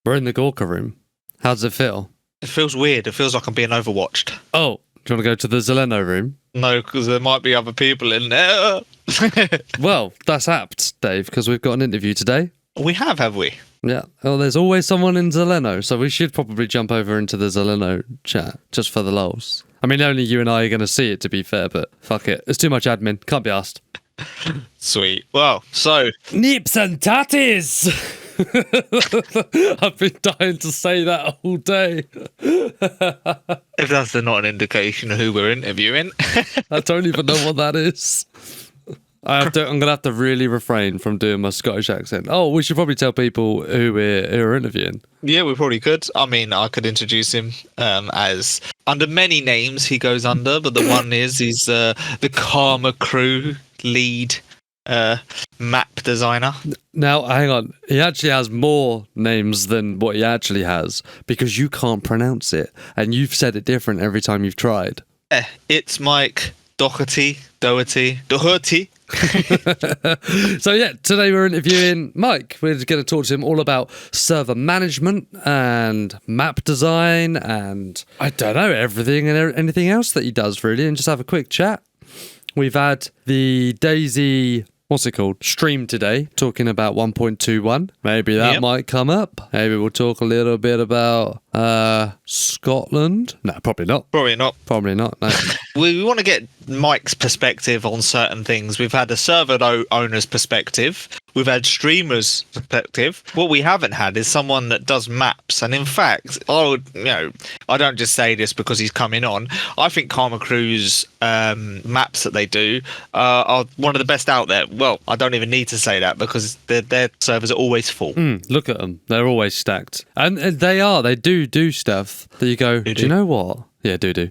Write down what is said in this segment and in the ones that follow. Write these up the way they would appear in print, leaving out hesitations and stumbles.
We're in the Gorka room. How does it feel? It feels weird. It feels like I'm being overwatched. Oh, do you want to go to the Zeleno room? No, because there might be other people in there. Well, that's apt, Dave, because we've got an interview today. We have we? Yeah. Well, there's always someone in Zeleno, so we should probably jump over into the Zeleno chat, just for the lols. I mean, only you and I are going to see it, to be fair, but fuck it. It's too much admin. Can't be asked. Sweet. Well, so... Nips and tatties! I've been dying to say that all day. If that's not an indication of who we're interviewing. I don't even know what that is. I'm going to have to really refrain from doing my Scottish accent. Oh, we should probably tell people who we're interviewing. Yeah, we probably could. I mean, I could introduce him as under many names he goes under, but the one is he's the KarmaKrew lead map designer. Now, hang on. He actually has more names than what he actually has because you can't pronounce it, and you've said it different every time you've tried. ItzMike, Doherty. So yeah, today we're interviewing Mike. We're going to talk to him all about server management and map design and I don't know, everything and anything else that he does really, and just have a quick chat. We've had the DayZ, what's it called, stream today, talking about 1.21. Maybe that might come up. Maybe we'll talk a little bit about Scotland. No, probably not. Probably not, no. We want to get Mike's perspective on certain things. We've had a server owner's perspective. We've had streamers' perspective. What we haven't had is someone that does maps. And in fact, I don't just say this because he's coming on. I think KarmaKrew's maps that they do are one of the best out there. Well, I don't even need to say that because their servers are always full. Look at them. They're always stacked. And they do stuff that you go, do you know what? Yeah, do. Do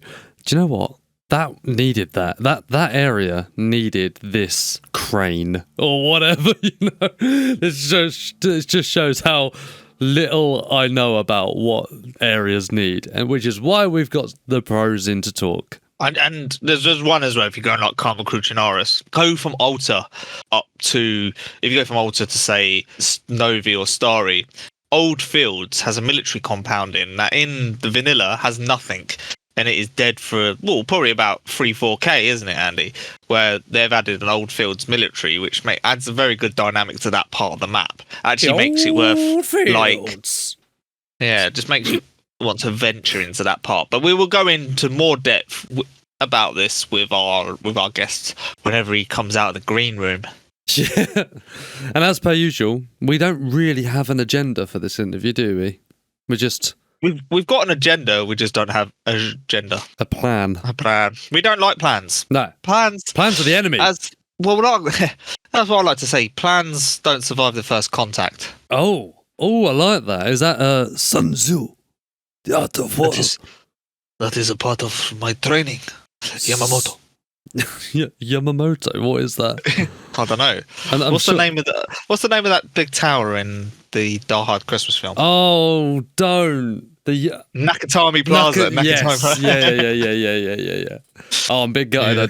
you know what? That needed that area needed this crane or whatever, It just shows how little I know about what areas need, and which is why we've got the pros in to talk. And there's one as well. If you go like KarmaKrew Chinaris, go from Alta up to, if you go from Alta to say Novi or Starry, Old Fields has a military compound in that in the vanilla has nothing. And it is dead for, probably about 3-4K, isn't it, Andy? Where they've added an Old Fields military, which adds a very good dynamic to that part of the map. Actually makes it worth, it just makes you want to venture into that part. But we will go into more depth about this with our guests whenever he comes out of the green room. Yeah. And as per usual, we don't really have an agenda for this interview, do we? We've got an agenda, we just don't have an agenda. A plan. We don't like plans. No. Plans are the enemy. That's what I like to say. Plans don't survive the first contact. Oh, I like that. Is that Sun Tzu? The art of war. That is a part of my training. Yamamoto. Yamamoto, what is that? I don't know. What's the name of that big tower in the Die Hard Christmas film? Oh, don't. The Nakatomi Plaza. Yes. Yeah. Oh, I'm big gutted. Yeah.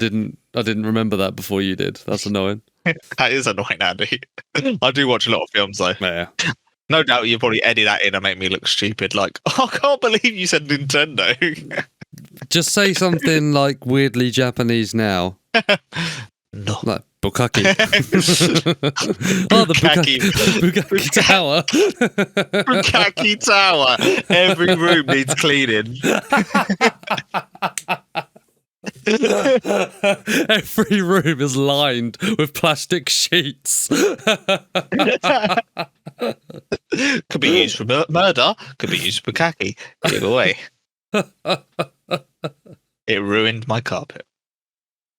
I didn't remember that before you did. That's annoying. That is annoying, Andy. I do watch a lot of films though. Yeah. No doubt you probably edit that in and make me look stupid. Like, I can't believe you said Nintendo. Just say something like weirdly Japanese now. No. Like Bukaki. Oh, the Bukaki Tower. Bukaki Tower. Every room needs cleaning. Every room is lined with plastic sheets. Could be used for murder. Could be used for Bukaki. Either way. It ruined my carpet.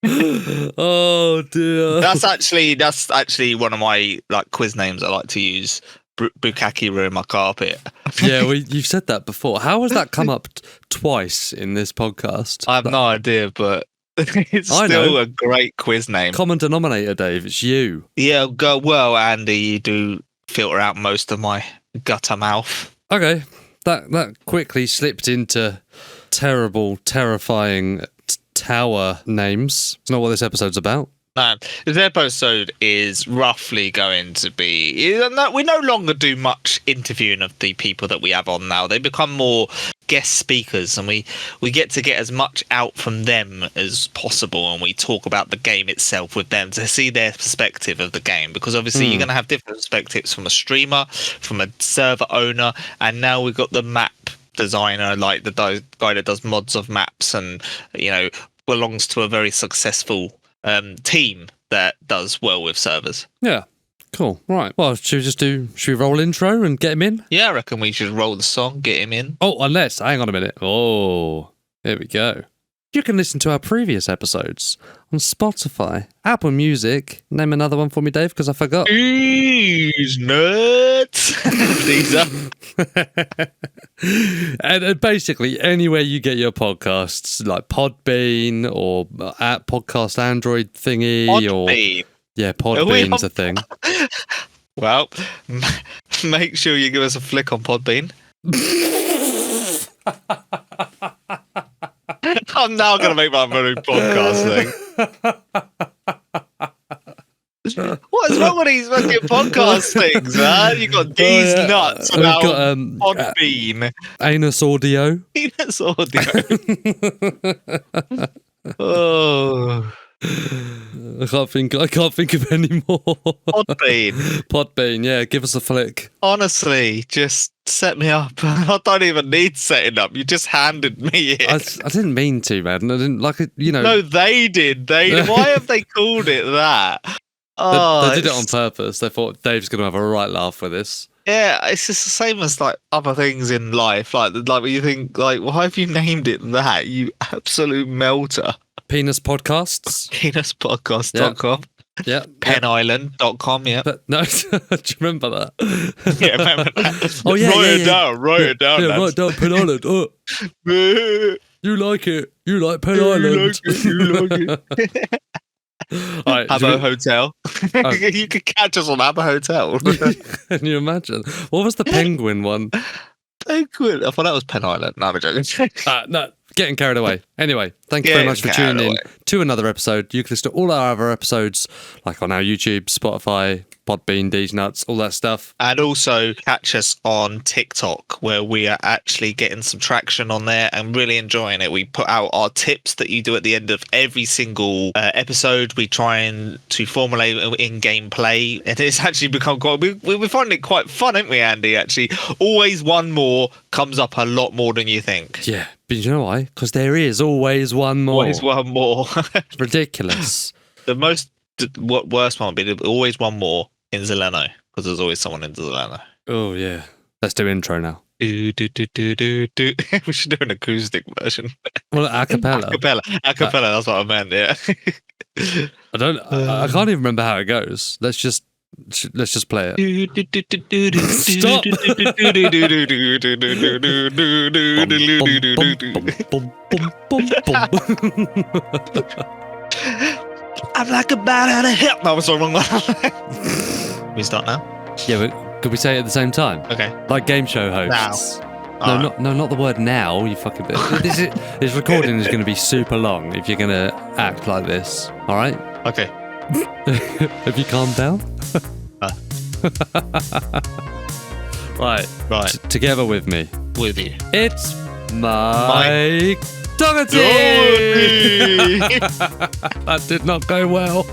Oh dear. That's actually one of my quiz names I like to use. Bukaki ruined my carpet. Yeah, you've said that before. How has that come up twice in this podcast? I have no idea, but it's still a great quiz name. Common denominator, Dave. It's you. Yeah, well, Andy, you do filter out most of my gutter mouth. Okay, that quickly slipped into terrible, terrifying tower names. It's not what this episode's about. No, this episode is roughly going to be. We no longer do much interviewing of the people that we have on now. They become more guest speakers, and we get as much out from them as possible, and we talk about the game itself with them to see their perspective of the game. Because obviously, you're going to have different perspectives from a streamer, from a server owner, and now we've got the map designer, like the guy that does mods of maps, and belongs to a very successful team that does well with servers. Yeah, cool. Right. Well, should we roll intro and get him in? Yeah, I reckon we should roll the song, get him in. Oh, hang on a minute. Oh, here we go. You can listen to our previous episodes on Spotify, Apple Music. Name another one for me, Dave, because I forgot. These nuts. DayZ. And basically anywhere you get your podcasts, like Podbean or at Podcast Android thingy. Podbean. Podbean's a thing. Well, make sure you give us a flick on Podbean. I'm now going to make my own podcast thing. What is wrong with these fucking podcast things, man? You got these nuts about Podbean. Anus Audio. Anus Audio. Oh. I can't think of any more. Podbean, yeah, give us a flick. Honestly, just set me up. I don't even need setting up. You just handed me it. I didn't mean to, man. I didn't like it, No, they did. Why have they called it that? They did it on purpose. They thought Dave's going to have a right laugh with this. Yeah, it's just the same as like other things in life. Like when you think, like, why have you named it that? You absolute melter. Penis Podcasts. Penispodcast.com. Yeah. Penisland.com, yeah. But no, do you remember that? Yeah, remember that. Oh, yeah. Write it down. Yeah, write down Pen Island. Oh. You like it. You like Pen Island. You like it. Right, Habbo Hotel. You could catch us on Habbo Hotel. Can you imagine? What was the penguin one? Penguin. I thought that was Pen Island. No, I'm joking. No, getting carried away. Anyway, thank you very much for tuning in to another episode. You can listen to all our other episodes, like on our YouTube, Spotify, Podbean, Deez Nuts, all that stuff. And also catch us on TikTok, where we are actually getting some traction on there and really enjoying it. We put out our tips that you do at the end of every single episode. We try to formulate in gameplay, and it's actually become quite. We're finding it quite fun, aren't we, Andy? Actually, always one more comes up a lot more than you think. Yeah, but you know why? Because there is always one more. Always one more. Ridiculous. The worst one would be always one more in Zeleno, because there's always someone in Zeleno. Oh yeah. Let's do intro now. We should do an acoustic version. Well, a cappella. A cappella. That's what I meant. Yeah. I can't even remember how it goes. Let's just play it. Stop. I'm like a bat out of hell. No, I was the wrong one. We start now? Yeah, but could we say it at the same time? Okay. Like game show hosts. Now. No, not the word now, you fucking bitch. This recording is going to be super long if you're going to act like this. All right? Okay. Have you calmed down? Right. Together with me. With you. It's Mike Dougherty! That did not go well.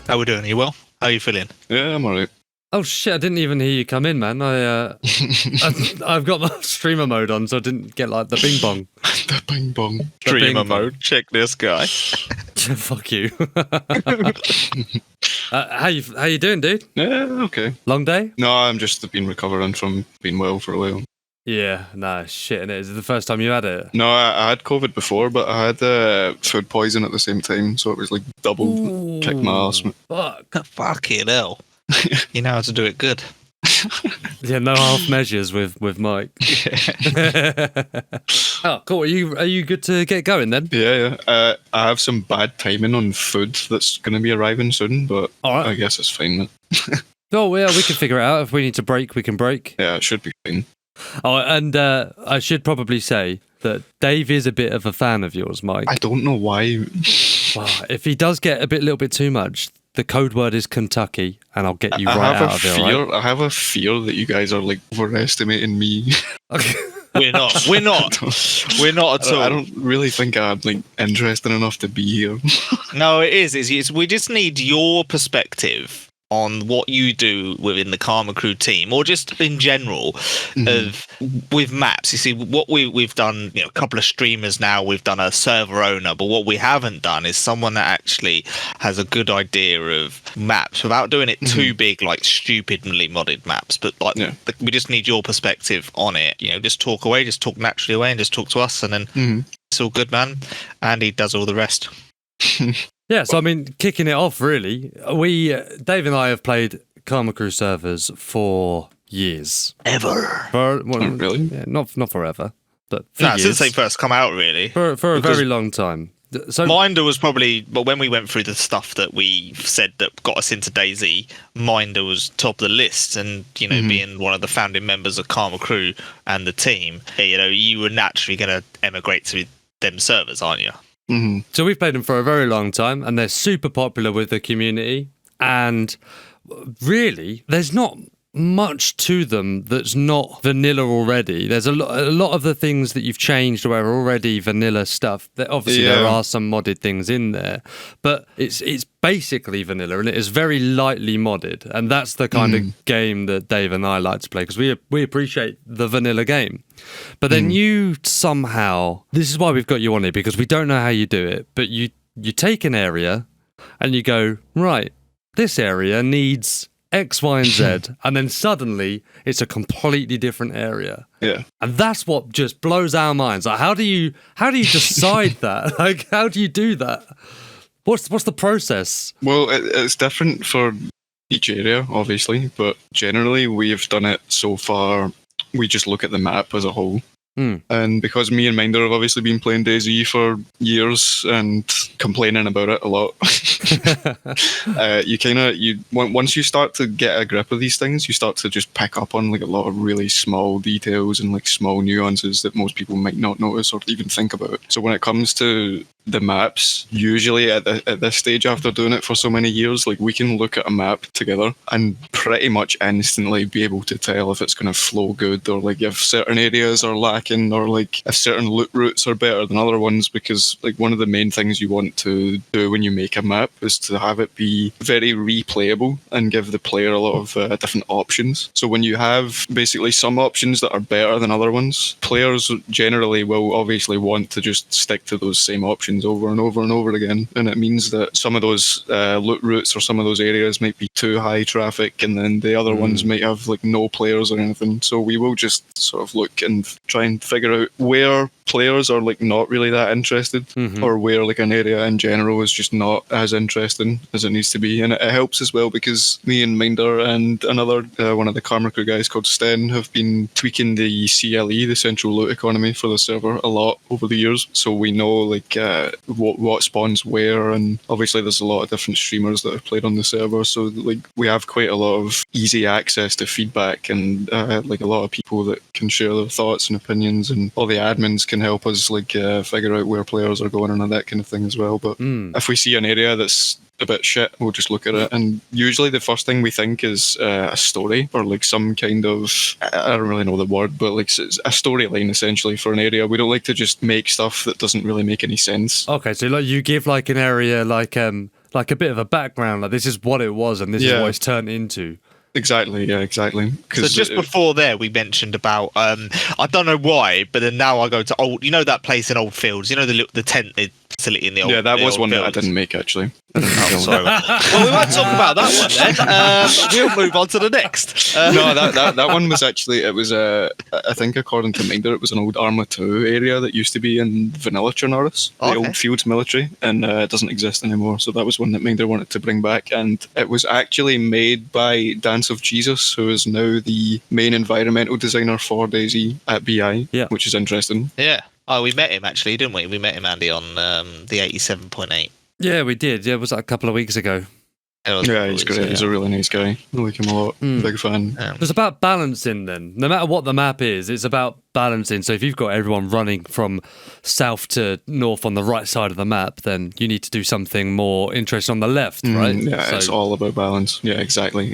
How we doing? Are you well? How are you feeling? Yeah, I'm alright. Oh shit, I didn't even hear you come in, man. I've got my streamer mode on, so I didn't get like the bing bong. The bing bong. Streamer mode. Check this guy. Fuck you. How you doing, dude? Yeah, okay. Long day? No, I'm just been recovering from being well for a while. Yeah, nah, shit, and is it the first time you had it? No, I had COVID before, but I had food poison at the same time, so it was like double kick my ass. Fuck. Fucking hell. You know how to do it good. Yeah, no half measures with Mike. Oh, cool. Are you good to get going then? Yeah. I have some bad timing on food that's going to be arriving soon, but All right. I guess it's fine. Oh, yeah, we can figure it out. If we need to break, we can break. Yeah, it should be fine. Oh, and I should probably say that Dave is a bit of a fan of yours, Mike. I don't know why. Well, if he does get a little bit too much, the code word is Kentucky, and I'll get you right out of it. Right? I have a fear that you guys are like overestimating me. We're not. We're not at all. I don't really think I'm like interesting enough to be here. No, it is. We just need your perspective on what you do within the KarmaKrew team, or just in general, with maps. You see, what we've done, a couple of streamers now, we've done a server owner, but what we haven't done is someone that actually has a good idea of maps without doing it too big, like stupidly modded maps. But we just need your perspective on it. Just talk naturally away, and just talk to us, and then it's all good, man. And he does all the rest. Yeah, so I mean, kicking it off, really, Dave and I have played KarmaKrew servers for years. Really? Yeah, not forever, but since they first come out, really. For a very long time. So Minder was probably, but when we went through the stuff that we said that got us into DayZ, Minder was top of the list, and being one of the founding members of KarmaKrew and the team, you were naturally going to emigrate to them servers, aren't you? So we've played them for a very long time, and they're super popular with the community. And really, there's not much to them that's not vanilla already. There's a lot of the things that you've changed were already vanilla stuff. Obviously, there are some modded things in there, but it's basically vanilla, and it is very lightly modded. And that's the kind of game that Dave and I like to play, because we appreciate the vanilla game. But then you somehow, this is why we've got you on here, because we don't know how you do it, but you take an area and you go, right, this area needs X, Y, and Z, and then suddenly it's a completely different area. Yeah. And that's what just blows our minds. Like, how do you decide that? Like, how do you do that? What's the process? Well, it's different for each area, obviously, but generally we've done it so far. We just look at the map as a whole. And because me and Minder have obviously been playing DayZ for years and complaining about it a lot, once you start to get a grip of these things, you start to just pick up on like a lot of really small details and like small nuances that most people might not notice or even think about. So when it comes to the maps, usually at this stage, after doing it for so many years, like we can look at a map together and pretty much instantly be able to tell if it's going to flow good, or like if certain areas are lacking, or like if certain loot routes are better than other ones. Because like one of the main things you want to do when you make a map is to have it be very replayable and give the player a lot of different options. So when you have basically some options that are better than other ones, players generally will obviously want to just stick to those same options over and over and over again, and it means that some of those loot routes or some of those areas might be too high traffic, and then the other ones might have like no players or anything. So we will just sort of look and try and figure out where players are like not really that interested, or where like an area in general is just not as interesting as it needs to be. And it helps as well because me and Minder and another one of the KarmaKrew guys called Sten have been tweaking the CLE, the central loot economy, for the server a lot over the years. So we know like what spawns where, and obviously there's a lot of different streamers that have played on the server, so like we have quite a lot of easy access to feedback, and like a lot of people that can share their thoughts and opinions, and all the admins can help us like figure out where players are going and all that kind of thing as well. But if we see an area that's a bit shit, we'll just look at it, and usually the first thing we think is a story, or like some kind of, I don't really know the word, but like a storyline essentially for an area. We don't like to just make stuff that doesn't really make any sense. Okay, so like you give like an area like a bit of a background, like this is what it was and this is what it's turned into. Exactly, yeah, exactly. So just before there, we mentioned about, I don't know why, but then now I go to old, that place in Old Fields, the tent facility in the old. Yeah, that the was old one that I buildings. didn't make actually. Oh, sorry. Well, we won't talk about that one then. We'll move on to the next. No, that one was actually, it was I think according to Minder, it was an old Arma 2 area that used to be in Vanilla Chernarus, the Okay. old Fields military, and it doesn't exist anymore. So that was one that Minder wanted to bring back, and it was actually made by Dance of Jesus, who is now the main environmental designer for DayZ at BI, Yeah. which is interesting. Yeah. Oh, we met him actually, didn't we? We met him, Andy, on the 87.8. Yeah, we did. Yeah, it was like a couple of weeks ago. Yeah, he's great. He's a really nice guy. I like him a lot. Big fan. It's about balancing then. No matter what the map is, it's about balancing. So if you've got everyone running from south to north on the right side of the map, then you need to do something more interesting on the left, right? Yeah, So- it's all about balance. Yeah, exactly.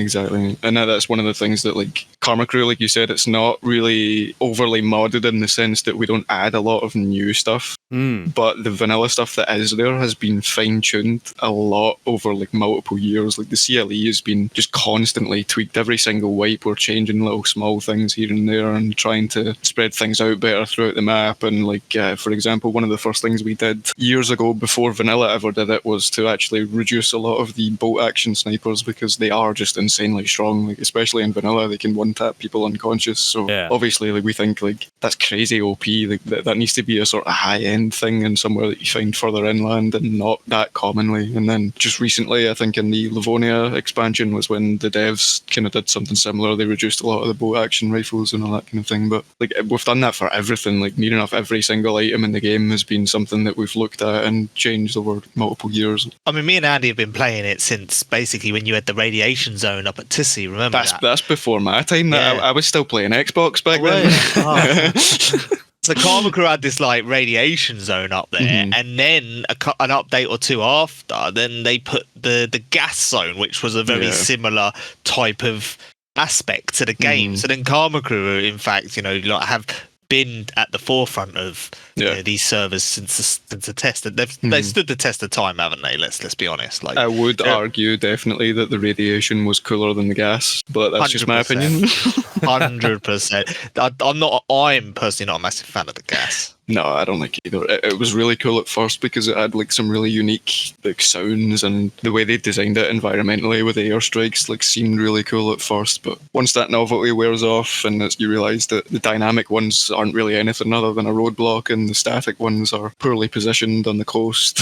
And that's one of the things that, like, KarmaKrew, like you said, it's not really overly modded in the sense that we don't add a lot of new stuff. But the vanilla stuff that is there has been fine-tuned a lot over, like, multiple years. Like, the CLE has been just constantly tweaked. Every single wipe, we're changing little small things here and there and trying to spread things out better throughout the map. And, like, for example, one of the first things we did years ago before vanilla ever did it was to actually reduce a lot of the bolt action snipers because they are just insanely strong. Like, especially in vanilla, they can one-tap people unconscious. So Yeah. obviously, like, we think, like, that's crazy OP. Like, that needs to be a sort of high-end thing and somewhere that you find further inland and not that commonly. And then just recently, I think in the Livonia expansion was when the devs kind of did something similar. They reduced a lot of the bolt action rifles and all that kind of thing. But, like, we've done that for everything. Like, near enough every single item in the game has been something that we've looked at and changed over multiple years. I mean, me and Andy have been playing it since basically when you had the radiation zone up at Tissy. Remember that? That's before my time. Yeah. I was still playing Xbox back then. So KarmaKrew had this like radiation zone up there, and then an update or two after, then they put the gas zone, which was a very similar type of aspect to the game. So then KarmaKrew, in fact, like have been at the forefront of these servers since the test. They've stood the test of time, haven't they? Let's be honest. Like, I would argue definitely that the radiation was cooler than the gas, but that's just my 100%. opinion. 100%. I'm personally not a massive fan of the gas. No, I don't like either. It was really cool at first because it had like some really unique like sounds, and the way they designed it environmentally with the airstrikes like seemed really cool at first. But once that novelty wears off, and you realise that the dynamic ones aren't really anything other than a roadblock, and the static ones are poorly positioned on the coast.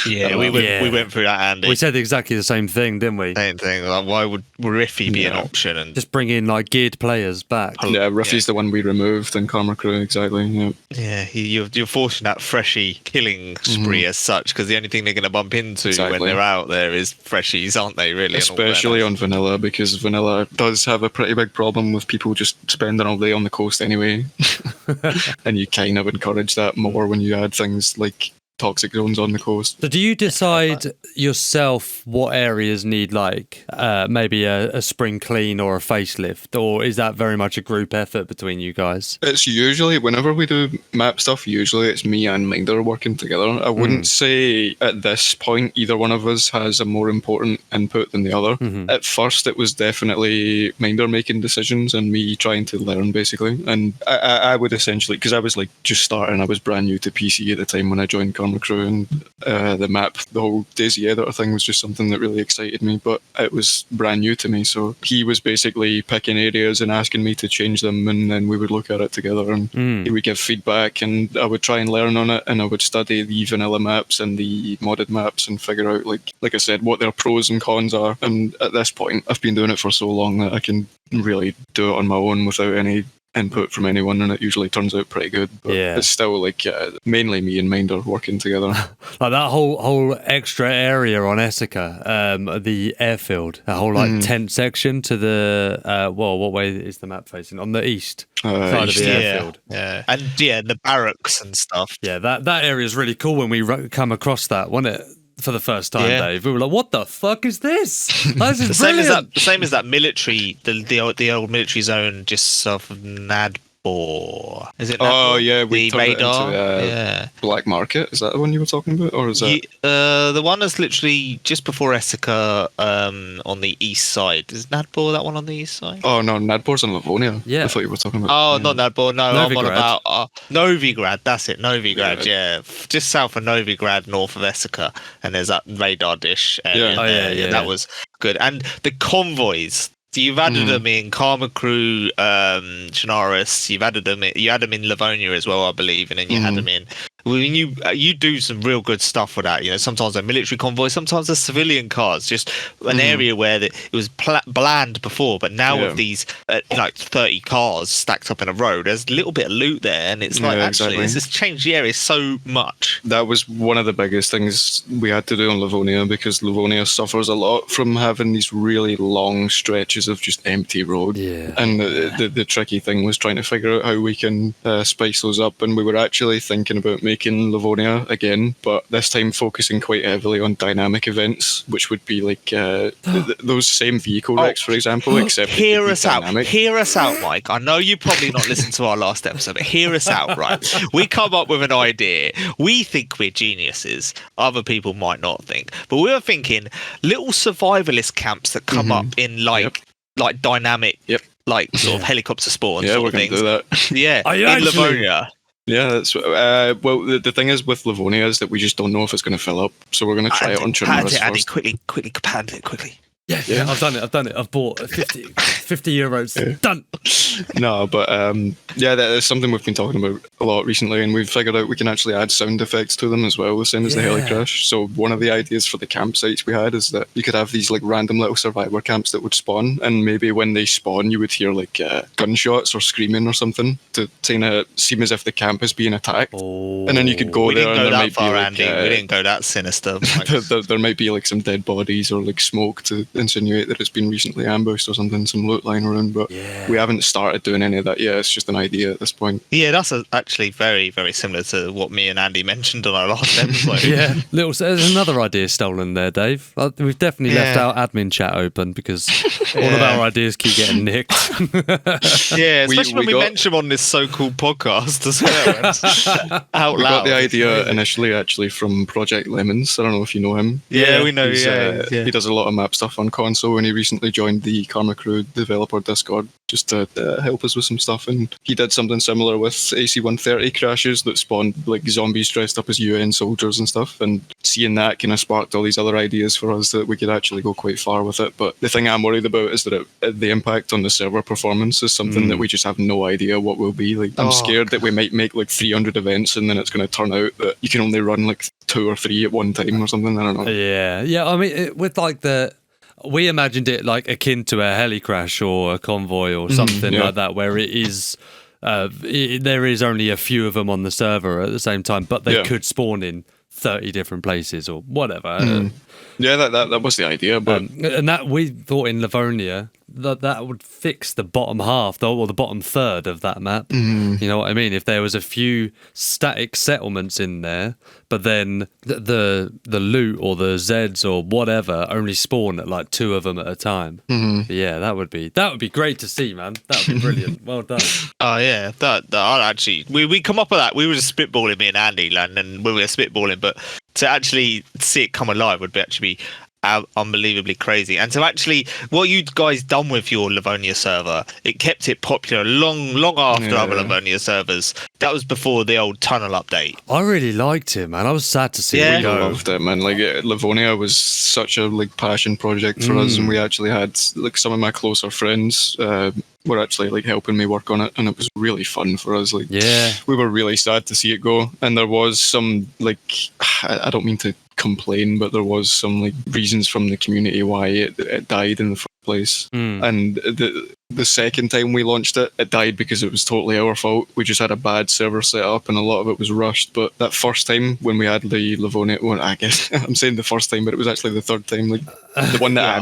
Yeah, we went through that, Andy. We said exactly the same thing, didn't we? Same thing. Like, why would Riffy be an option? And Just bring in like geared players back. Yeah, Riffy's the one we removed, and KarmaKrew, exactly. Yeah. you're forcing that freshie killing spree as such, because the only thing they're going to bump into when they're out there is freshies, aren't they? Really, especially on vanilla, because vanilla does have a pretty big problem with people just spending all day on the coast anyway, and you kind of encourage that more when you add things like toxic zones on the coast. So do you decide yourself what areas need like maybe a spring clean or a facelift, or is that very much a group effort between you guys? It's usually, whenever we do map stuff, usually it's me and Minder working together. I wouldn't say at this point either one of us has a more important input than the other. At first it was definitely Minder making decisions and me trying to learn basically, and I would essentially, because I was like just starting, I was brand new to PC at the time when I joined KarmaKrew, and the map, the whole DayZ editor thing was just something that really excited me, but it was brand new to me. So he was basically picking areas and asking me to change them, and then we would look at it together and he would give feedback, and I would try and learn on it, and I would study the vanilla maps and the modded maps and figure out, like I said, what their pros and cons are. And at this point, I've been doing it for so long that I can really do it on my own without any input from anyone, and it usually turns out pretty good. But it's still like mainly me and Minder working together. Like that whole extra area on Essica, the airfield, that whole like tent section to the what way is the map facing? On the east side of the airfield. Yeah, and the barracks and stuff. Yeah, that area is really cool when we come across that, wasn't it? For the first time, Dave, we were like, "What the fuck is this? This is the brilliant." Same as that military, the old military zone just south of or is it? Oh Nadpor? yeah, we the turned radar. it into Yeah. Black Market. Is that the one you were talking about, or is that? The one that's literally just before Essica, on the east side. Is Nadpor that one on the east side? Oh no, Nadpor's in Livonia. Yeah. I thought you were talking about. Oh, not Nadpor. No, I'm on Novigrad. about Novigrad. That's it, Novigrad. Yeah. Yeah, just south of Novigrad, north of Essica, and there's that radar dish area. Yeah. Oh, there. yeah. That was good. And the convoys. So you've added them in KarmaKrew, Chernarus. You had them in Livonia as well, I believe, and then you had them in. Well, you do some real good stuff with that. Sometimes they're military convoys, sometimes they're civilian cars. Just an area where it was bland before, but now with these like 30 cars stacked up in a row, there's a little bit of loot there, and it's like actually it's just changed the area so much. That was one of the biggest things we had to do on Livonia, because Livonia suffers a lot from having these really long stretches of just empty road. Yeah. And the tricky thing was trying to figure out how we can spice those up, and we were actually thinking about making Livonia again, but this time focusing quite heavily on dynamic events, which would be like those same vehicle wrecks, for example, except Hear us dynamic. Hear us out, Mike. I know you probably not listened to our last episode, but hear us out, right? We come up with an idea. We think we're geniuses. Other people might not think, but we were thinking little survivalist camps that come up in like dynamic, like sort of helicopter spawns. Yeah, sort we're of going to things. do that. Yeah, Are you in actually? Livonia. Yeah, that's well. The thing is with Livonia is that we just don't know if it's going to fill up, so we're going to try it on Chernarus Andy, first. quickly, pand it quickly. Yeah, I've done it. I've bought 50 euros. Yeah. Done. No, but that is something we've been talking about a lot recently, and we've figured out we can actually add sound effects to them as well, the same as the heli crash. So one of the ideas for the campsites we had is that you could have these like random little survivor camps that would spawn, and maybe when they spawn, you would hear like gunshots or screaming or something to kind of seem as if the camp is being attacked. Oh. And then you could go We there, didn't and go there that might far, be Andy. We didn't go that sinister. there might be like some dead bodies or like smoke to insinuate that it's been recently ambushed or something, some loot lying around, but we haven't started doing any of that yet. It's just an idea at this point. Yeah, that's actually very, very similar to what me and Andy mentioned on our last episode. Yeah, there's another idea stolen there, Dave. We've definitely left our admin chat open because all of our ideas keep getting nicked. Yeah, especially when we got- mention them on this so-called podcast as well. Out We loud. got the idea initially actually from Project Lemons. I don't know if you know him. Yeah, we know. He's, Yeah. He does a lot of map stuff on console, and he recently joined the KarmaKrew developer Discord just to help us with some stuff. And he did something similar with AC-130 crashes that spawned like zombies dressed up as UN soldiers and stuff. And seeing that kind of sparked all these other ideas for us that we could actually go quite far with it. But the thing I'm worried about is that the impact on the server performance is something that we just have no idea what will be. Like, I'm scared that we might make like 300 events and then it's going to turn out that you can only run like 2 or 3 at one time or something. I don't know. Yeah. I mean, with like we imagined it like akin to a heli crash or a convoy or something like that, where it is. There is only a few of them on the server at the same time, but they could spawn in 30 different places or whatever. Yeah, that was the idea, but and that we thought in Livonia that would fix the bottom half, or the bottom third of that map. You know what I mean? If there was a few static settlements in there, but then the loot or the Zeds or whatever only spawn at like 2 of them at a time. Yeah, that would be great to see, man. That would be brilliant. Well done. Oh yeah, that I'd actually we come up with that. We were just spitballing, me and Andy, and we were spitballing, but to actually see it come alive would actually be unbelievably crazy. And so actually what you guys done with your Livonia server, it kept it popular long after other Livonia servers. That was before the old tunnel update. I really liked it, man. I was sad to see Yeah. it go. I loved it, man. Like Livonia was such a like passion project for us, and we actually had like some of my closer friends were actually like helping me work on it, and it was really fun for us. Like, we were really sad to see it go, and there was some like I don't mean to complain, but there was some like reasons from the community why it died in the first place. And the second time we launched it, it died because it was totally our fault. We just had a bad server set up and a lot of it was rushed. But that first time when we had the Livonia, well, I guess I'm saying the first time, but it was actually the third time. Like the one that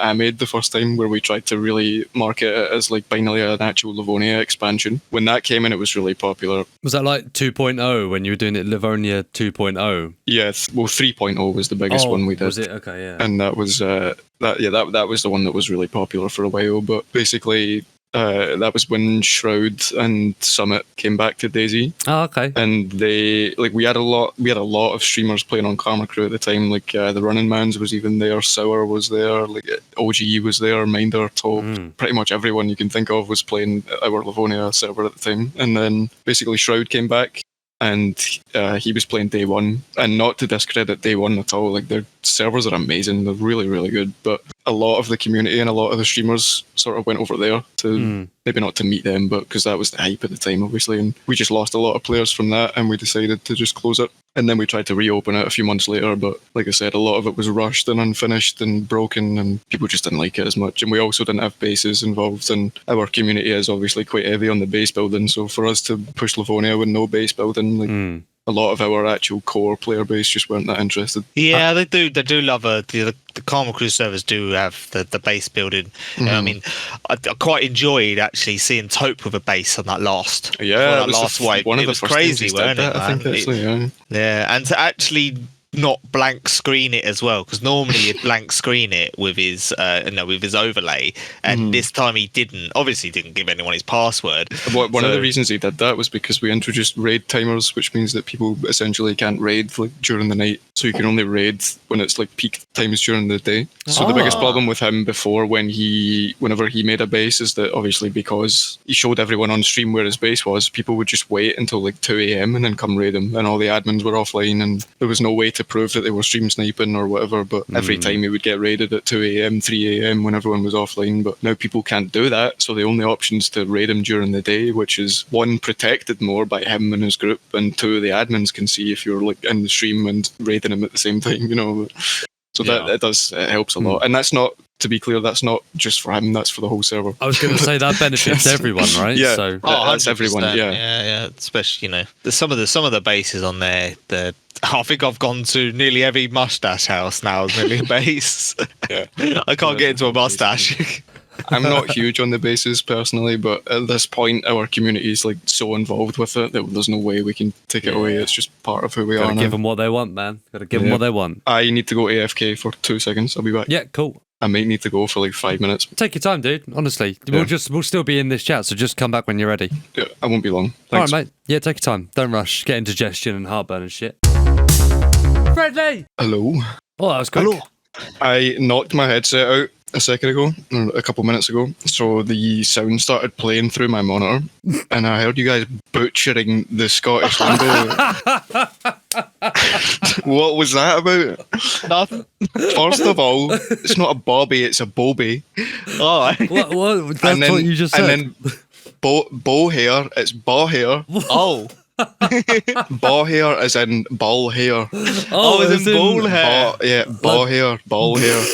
I made the first time, where we tried to really market it as like finally an actual Livonia expansion. When that came in, it was really popular. Was that like 2.0 when you were doing it, Livonia 2.0? Yeah, well, 3.0 was the biggest one we did. Was it? Okay, yeah. And that was that was the one that was really popular for a while. But basically, That was when Shroud and Summit came back to DayZ. Oh, okay. And we had a lot of streamers playing on KarmaKrew at the time. Like the Running Mans was even there, Sour was there, like OGE was there, Minder, Top, pretty much everyone you can think of was playing our Livonia server at the time. And then basically Shroud came back, and he was playing Day One. And not to discredit Day One at all, like their servers are amazing, they're really, really good. But a lot of the community and a lot of the streamers sort of went over there to maybe not to meet them, but because that was the hype at the time, obviously. And we just lost a lot of players from that, and we decided to just close it. And then we tried to reopen it a few months later, but like I said, a lot of it was rushed and unfinished and broken, and people just didn't like it as much. And we also didn't have bases involved, and our community is obviously quite heavy on the base building. So for us to push Livonia with no base building, like a lot of our actual core player base just weren't that interested. Yeah, they do love the KarmaKrew servers do have the base building. I mean, I quite enjoyed actually seeing Taupe with a base on that last. Yeah, that last wave. One of it the was first crazy, times weren't it? I think actually, yeah, and to actually not blank screen it as well, because normally he'd blank screen it with his with his overlay, and this time he didn't. Obviously, didn't give anyone his password. One of the reasons he did that was because we introduced raid timers, which means that people essentially can't raid like during the night, so you can only raid when it's like peak times during the day. So the biggest problem with him before, whenever he made a base, is that obviously because he showed everyone on stream where his base was, people would just wait until like 2 a.m. and then come raid him, and all the admins were offline, and there was no way to prove that they were stream sniping or whatever. But every time he would get raided at 2 a.m, 3 a.m, when everyone was offline. But now people can't do that, so the only option's to raid him during the day, which is one, protected more by him and his group, and two, the admins can see if you're like in the stream and raiding him at the same time, you know. So it helps a lot. And that's not, to be clear, that's not just for him, that's for the whole server. I was going to say that benefits everyone, right? Yeah, so that's everyone. Yeah. Especially, some of the bases on there. I think I've gone to nearly every mustache house now. Nearly a base. Yeah, I can't get into a mustache. I'm not huge on the bases personally, but at this point, our community is like so involved with it that there's no way we can take it away. It's just part of who we are. Gotta give them what they want, man. Gotta give them what they want. I need to go AFK for 2 seconds. I'll be back. Yeah, cool. I might need to go for like 5 minutes. Take your time, dude. Honestly, we'll still be in this chat, so just come back when you're ready. Yeah, I won't be long. All Thanks. right, mate. Yeah, take your time. Don't rush. Get indigestion and heartburn and shit. Friendly. Hello. Oh, that was quick. Hello. I knocked my headset out a second ago, or a couple minutes ago, so the sound started playing through my monitor, and I heard you guys butchering the Scottish lingo. What was that about? Nothing. First of all, it's not a bobby, it's a bobby. Oh, What? That's what you just said. And then bow hair, it's bow hair. oh. Bow hair as in ball hair. Oh, as in ball hair. Bow hair, ball hair.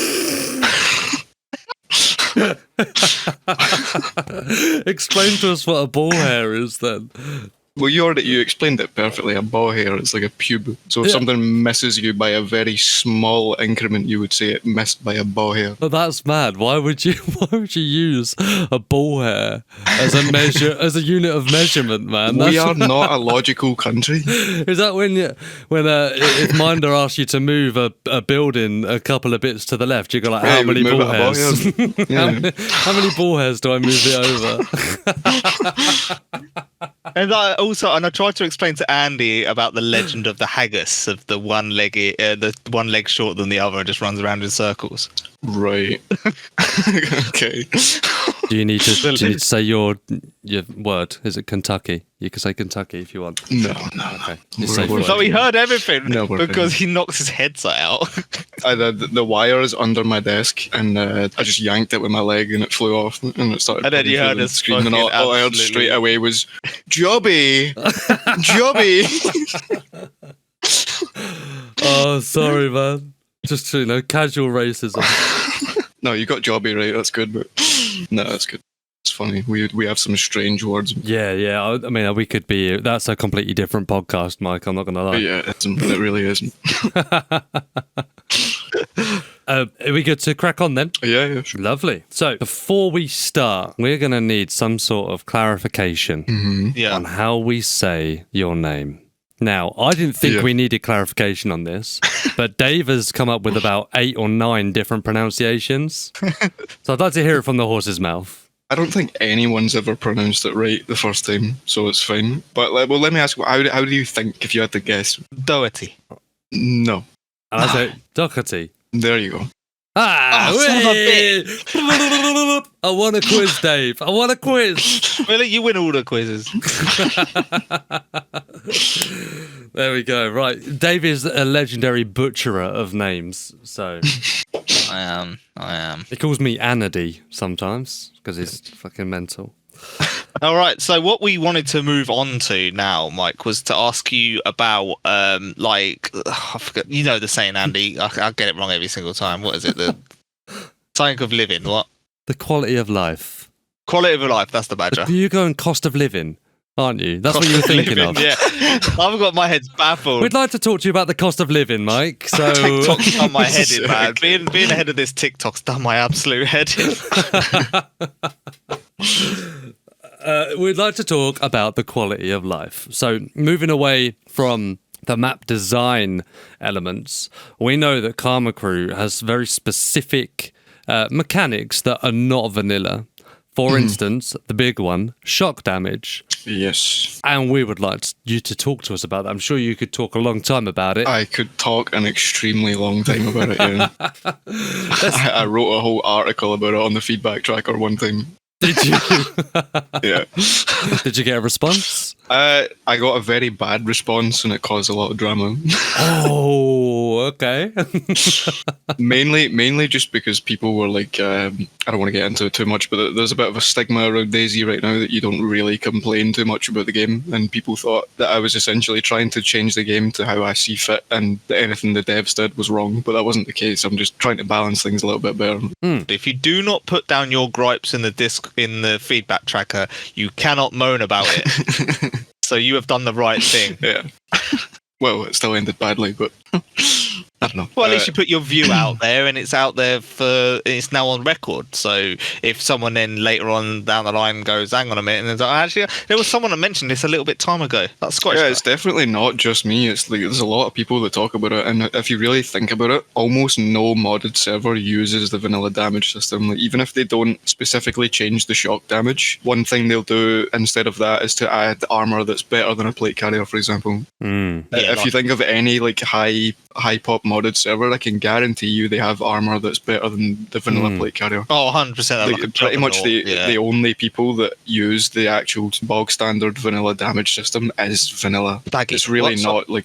Explain to us what a ball hair is then. Well, you explained it perfectly. A bow hair is like a pube. So if something misses you by a very small increment, you would say it missed by a bow hair. But that's mad. Why would you use a ball hair as a unit of measurement, man? We are not a logical country. Is that when if Minder asks you to move a building a couple of bits to the left, you go like, how many ball hairs? How many ball hairs do I move it over? And I tried to explain to Andy about the legend of the haggis, of the one leg shorter than the other and just runs around in circles. Right. Okay. Do you need to say your word? Is it Kentucky? You can say Kentucky if you want. No. Okay. So he heard everything because he knocks his headset out. The wire is under my desk, and I just yanked it with my leg, and it flew off, and it started. And then you heard us screaming, and all I heard straight away was "Jobby, Jobby." Oh, sorry, man. Just casual racism. No, you got Jobby right. That's good, but no, that's good. It's funny. We have some strange words. Yeah. I mean, we could be. That's a completely different podcast, Mike. I'm not gonna lie. Yeah, it really isn't. Are we good to crack on then? Yeah, sure. Lovely. So before we start, we're gonna need some sort of clarification on how we say your name. Now, I didn't think we needed clarification on this, but Dave has come up with about 8 or 9 different pronunciations. So I'd like to hear it from the horse's mouth. I don't think anyone's ever pronounced it right the first time, so it's fine. But well, let me ask you, how do you think, if you had to guess? Doherty. No. And I say Doherty. There you go. Ah, Oh, son of a wait. I want a quiz, Dave. I want a quiz. Really, you win all the quizzes. There we go. Right. Dave is a legendary butcherer of names. So I am. he calls me Anady sometimes because he's fucking mental. All right. So what we wanted to move on to now, Mike, was to ask you about I forget. You know the saying, Andy. I get it wrong every single time. What is it? The something of living. What? The quality of life. Quality of life. That's the badger. You go and cost of living, aren't you? That's what you were thinking living, of. Yeah. I've got my head's baffled. We'd like to talk to you about the cost of living, Mike. So TikTok's done my head in, man. Being ahead of this TikTok's done my absolute head in. We'd like to talk about the quality of life. So moving away from the map design elements, we know that KarmaKrew has very specific mechanics that are not vanilla. For instance, the big one, shock damage. Yes. And we would like you to talk to us about that. I'm sure you could talk a long time about it. I could talk an extremely long time about it, yeah. I wrote a whole article about it on the feedback tracker one time. Did you? Yeah. Did you get a response? I got a very bad response and it caused a lot of drama. Oh, okay. mainly just because people were like, I don't want to get into it too much, but there's a bit of a stigma around DayZ right now that you don't really complain too much about the game, and people thought that I was essentially trying to change the game to how I see fit, and that anything the devs did was wrong, but that wasn't the case. I'm just trying to balance things a little bit better. If you do not put down your gripes in the feedback tracker, you cannot moan about it. So you have done the right thing. Yeah. Well, it still ended badly, but I don't know. Well, at least you put your view out there, and it's out there it's now on record. So if someone then later on down the line goes, hang on a minute, and it's like, actually, there was someone that mentioned this a little bit time ago. That's Scottish. Yeah, guy. it's definitely not just me. It's like there's a lot of people that talk about it, and if you really think about it, almost no modded server uses the vanilla damage system. Like, even if they don't specifically change the shock damage, one thing they'll do instead of that is to add armor that's better than a plate carrier, for example. If you think of any like high pop modded server, I can guarantee you they have armor that's better than the vanilla plate carrier. Oh, 100%. Like, pretty much the only people that use the actual bog standard vanilla damage system is vanilla. Baggy. It's really not like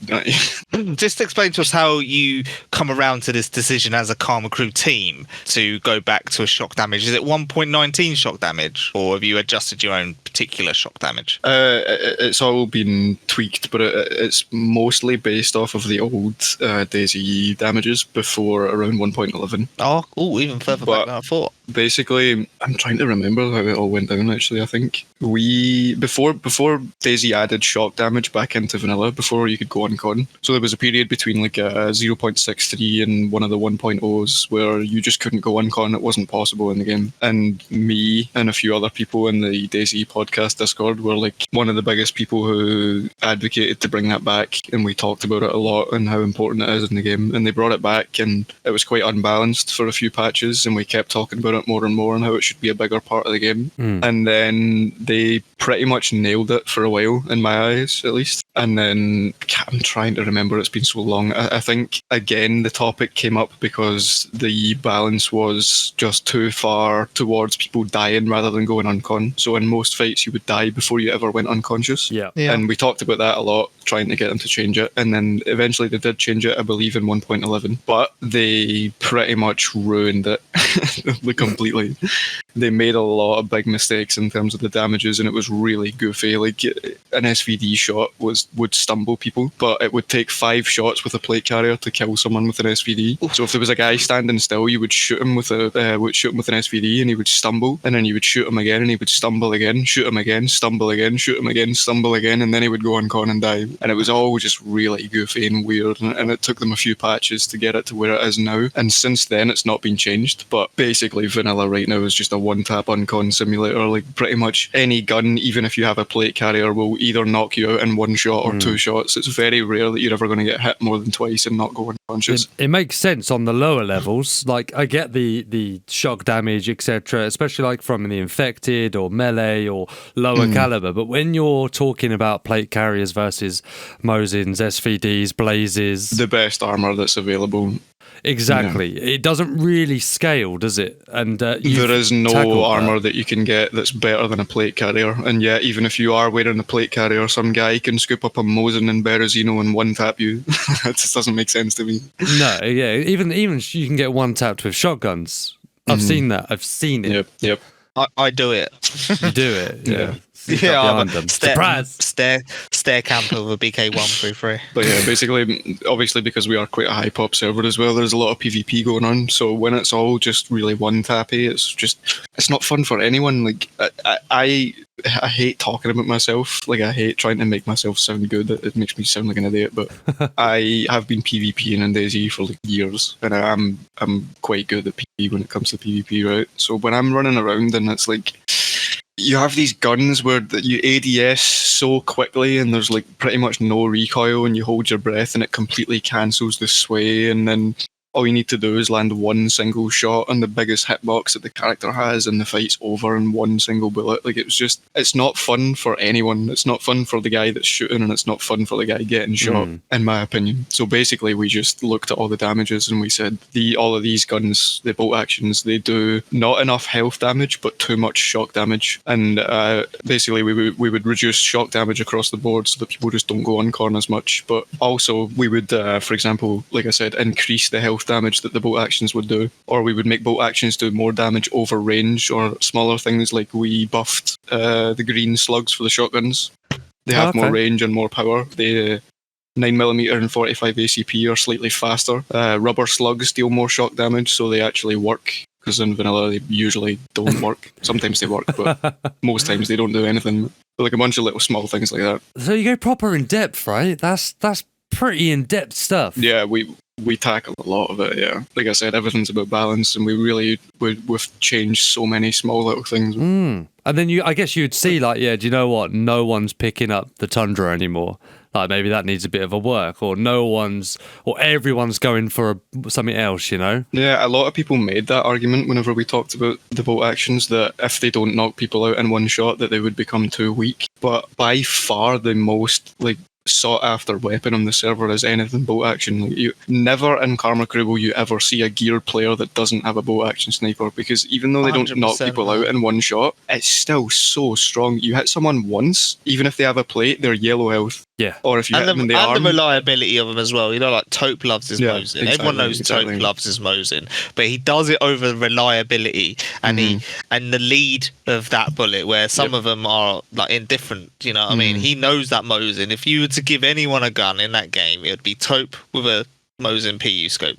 Just explain to us how you come around to this decision as a KarmaKrew team to go back to a shock damage. Is it 1.19 shock damage, or have you adjusted your own particular shock damage? It's all been tweaked, but it's mostly based off of the old DayZ damages before around 1.11. Oh, even further back than I thought. Basically, I'm trying to remember how it all went down, actually. I think before DayZ added shock damage back into vanilla, before you could go on con, so there was a period between like 0.63 and one of the 1.0s where you just couldn't go on con. It wasn't possible in the game. And me and a few other people in the DayZ podcast Discord were like one of the biggest people who advocated to bring that back, and we talked about it a lot and how important it is in the game. And they brought it back, and it was quite unbalanced for a few patches, and we kept talking about it more and more and how it should be a bigger part of the game. And then they pretty much nailed it for a while, in my eyes at least. And then I'm trying to remember, it's been so long. I think again the topic came up because the balance was just too far towards people dying rather than going uncon. So in most fights you would die before you ever went unconscious. Yeah. And we talked about that a lot, trying to get them to change it, and then eventually they did change it, I believe, in 1.11, but they pretty much ruined it completely. They made a lot of big mistakes in terms of the damages, and it was really goofy. Like, an SVD shot would stumble people, but it would take 5 shots with a plate carrier to kill someone with an SVD. So if there was a guy standing still, you would shoot him with an SVD, and he would stumble, and then you would shoot him again, and he would stumble again, shoot him again, stumble again, shoot him again, stumble again, and then he would go on con and die. And it was all just really goofy and weird, and it took them a few patches to get it to where it is now. And since then, it's not been changed. But basically, vanilla right now is just a one-tap uncon simulator. Like, pretty much any gun, even if you have a plate carrier, will either knock you out in one shot or two shots. It's very rare that you're ever going to get hit more than twice and not go unconscious. It makes sense on the lower levels. Like, I get the shock damage, etc., especially like from the infected or melee or lower caliber. But when you're talking about plate carriers versus Mosins, SVDs, Blazes, The best armor that's available. exactly, it doesn't really scale, does it? And There is no armor that you can get that's better than a plate carrier. And yet, even if you are wearing a plate carrier, some guy can scoop up a Mosin and Berezino and one tap you. That just doesn't make sense to me. No, yeah, even you can get one tapped with shotguns. I've seen that. I've seen it. Yep. I do it. You do it. Yeah. Yeah, I'm them. a Surprise! stair camper with a BK133. But yeah, basically, obviously, because we are quite a high pop server as well, there's a lot of PvP going on. So when it's all just really one tappy, it's not fun for anyone. Like I hate talking about myself. Like I hate trying to make myself sound good. It makes me sound like an idiot. But I have been PvPing in DayZ for like years, and I'm quite good at PvP when it comes to PvP, right? So when I'm running around and it's like, you have these guns where you ADS so quickly and there's like pretty much no recoil, and you hold your breath and it completely cancels the sway, and then all you need to do is land one single shot on the biggest hitbox that the character has and the fight's over in one single bullet. Like it's not fun for anyone. It's not fun for the guy that's shooting, and it's not fun for the guy getting shot, in my opinion. So basically we just looked at all the damages and we said all of these guns, the bolt actions, they do not enough health damage but too much shock damage. And basically we would reduce shock damage across the board so that people just don't go uncorn as much. But also we would, for example, like I said, increase the health damage that the bolt actions would do, or we would make bolt actions do more damage over range or smaller things. Like we buffed the green slugs for the shotguns. They have more range and more power. The 9mm and 45 ACP are slightly faster. Rubber slugs deal more shock damage, so they actually work, because in vanilla they usually don't work. Sometimes they work, but most times they don't do anything. Like a bunch of little small things like that. So you go proper in depth, right? That's pretty in depth stuff. Yeah, we tackle a lot of it, yeah. Like I said, everything's about balance, and we've changed so many small little things. And then I guess you'd see, like, yeah, do you know what? No one's picking up the Tundra anymore. Like, maybe that needs a bit of a work, or everyone's going for something else, you know? Yeah, a lot of people made that argument whenever we talked about the bolt actions, that if they don't knock people out in one shot, that they would become too weak. But by far the most, like, sought after weapon on the server is anything bolt action. Like, you never in KarmaKrew will you ever see a geared player that doesn't have a bolt action sniper, because even though they don't knock people out in one shot, it's still so strong. You hit someone once, even if they have a plate, they're yellow health. Yeah. Or if you hit them in the arm. And the reliability of them as well. You know, like Taupe loves his Mosin. Exactly, Everyone knows Taupe loves his Mosin, but he does it over reliability and and the lead of that bullet, where some of them are like indifferent. You know what I mean? He knows that Mosin. If you were to give anyone a gun in that game, it would be Taupe with a Mosin PU scope.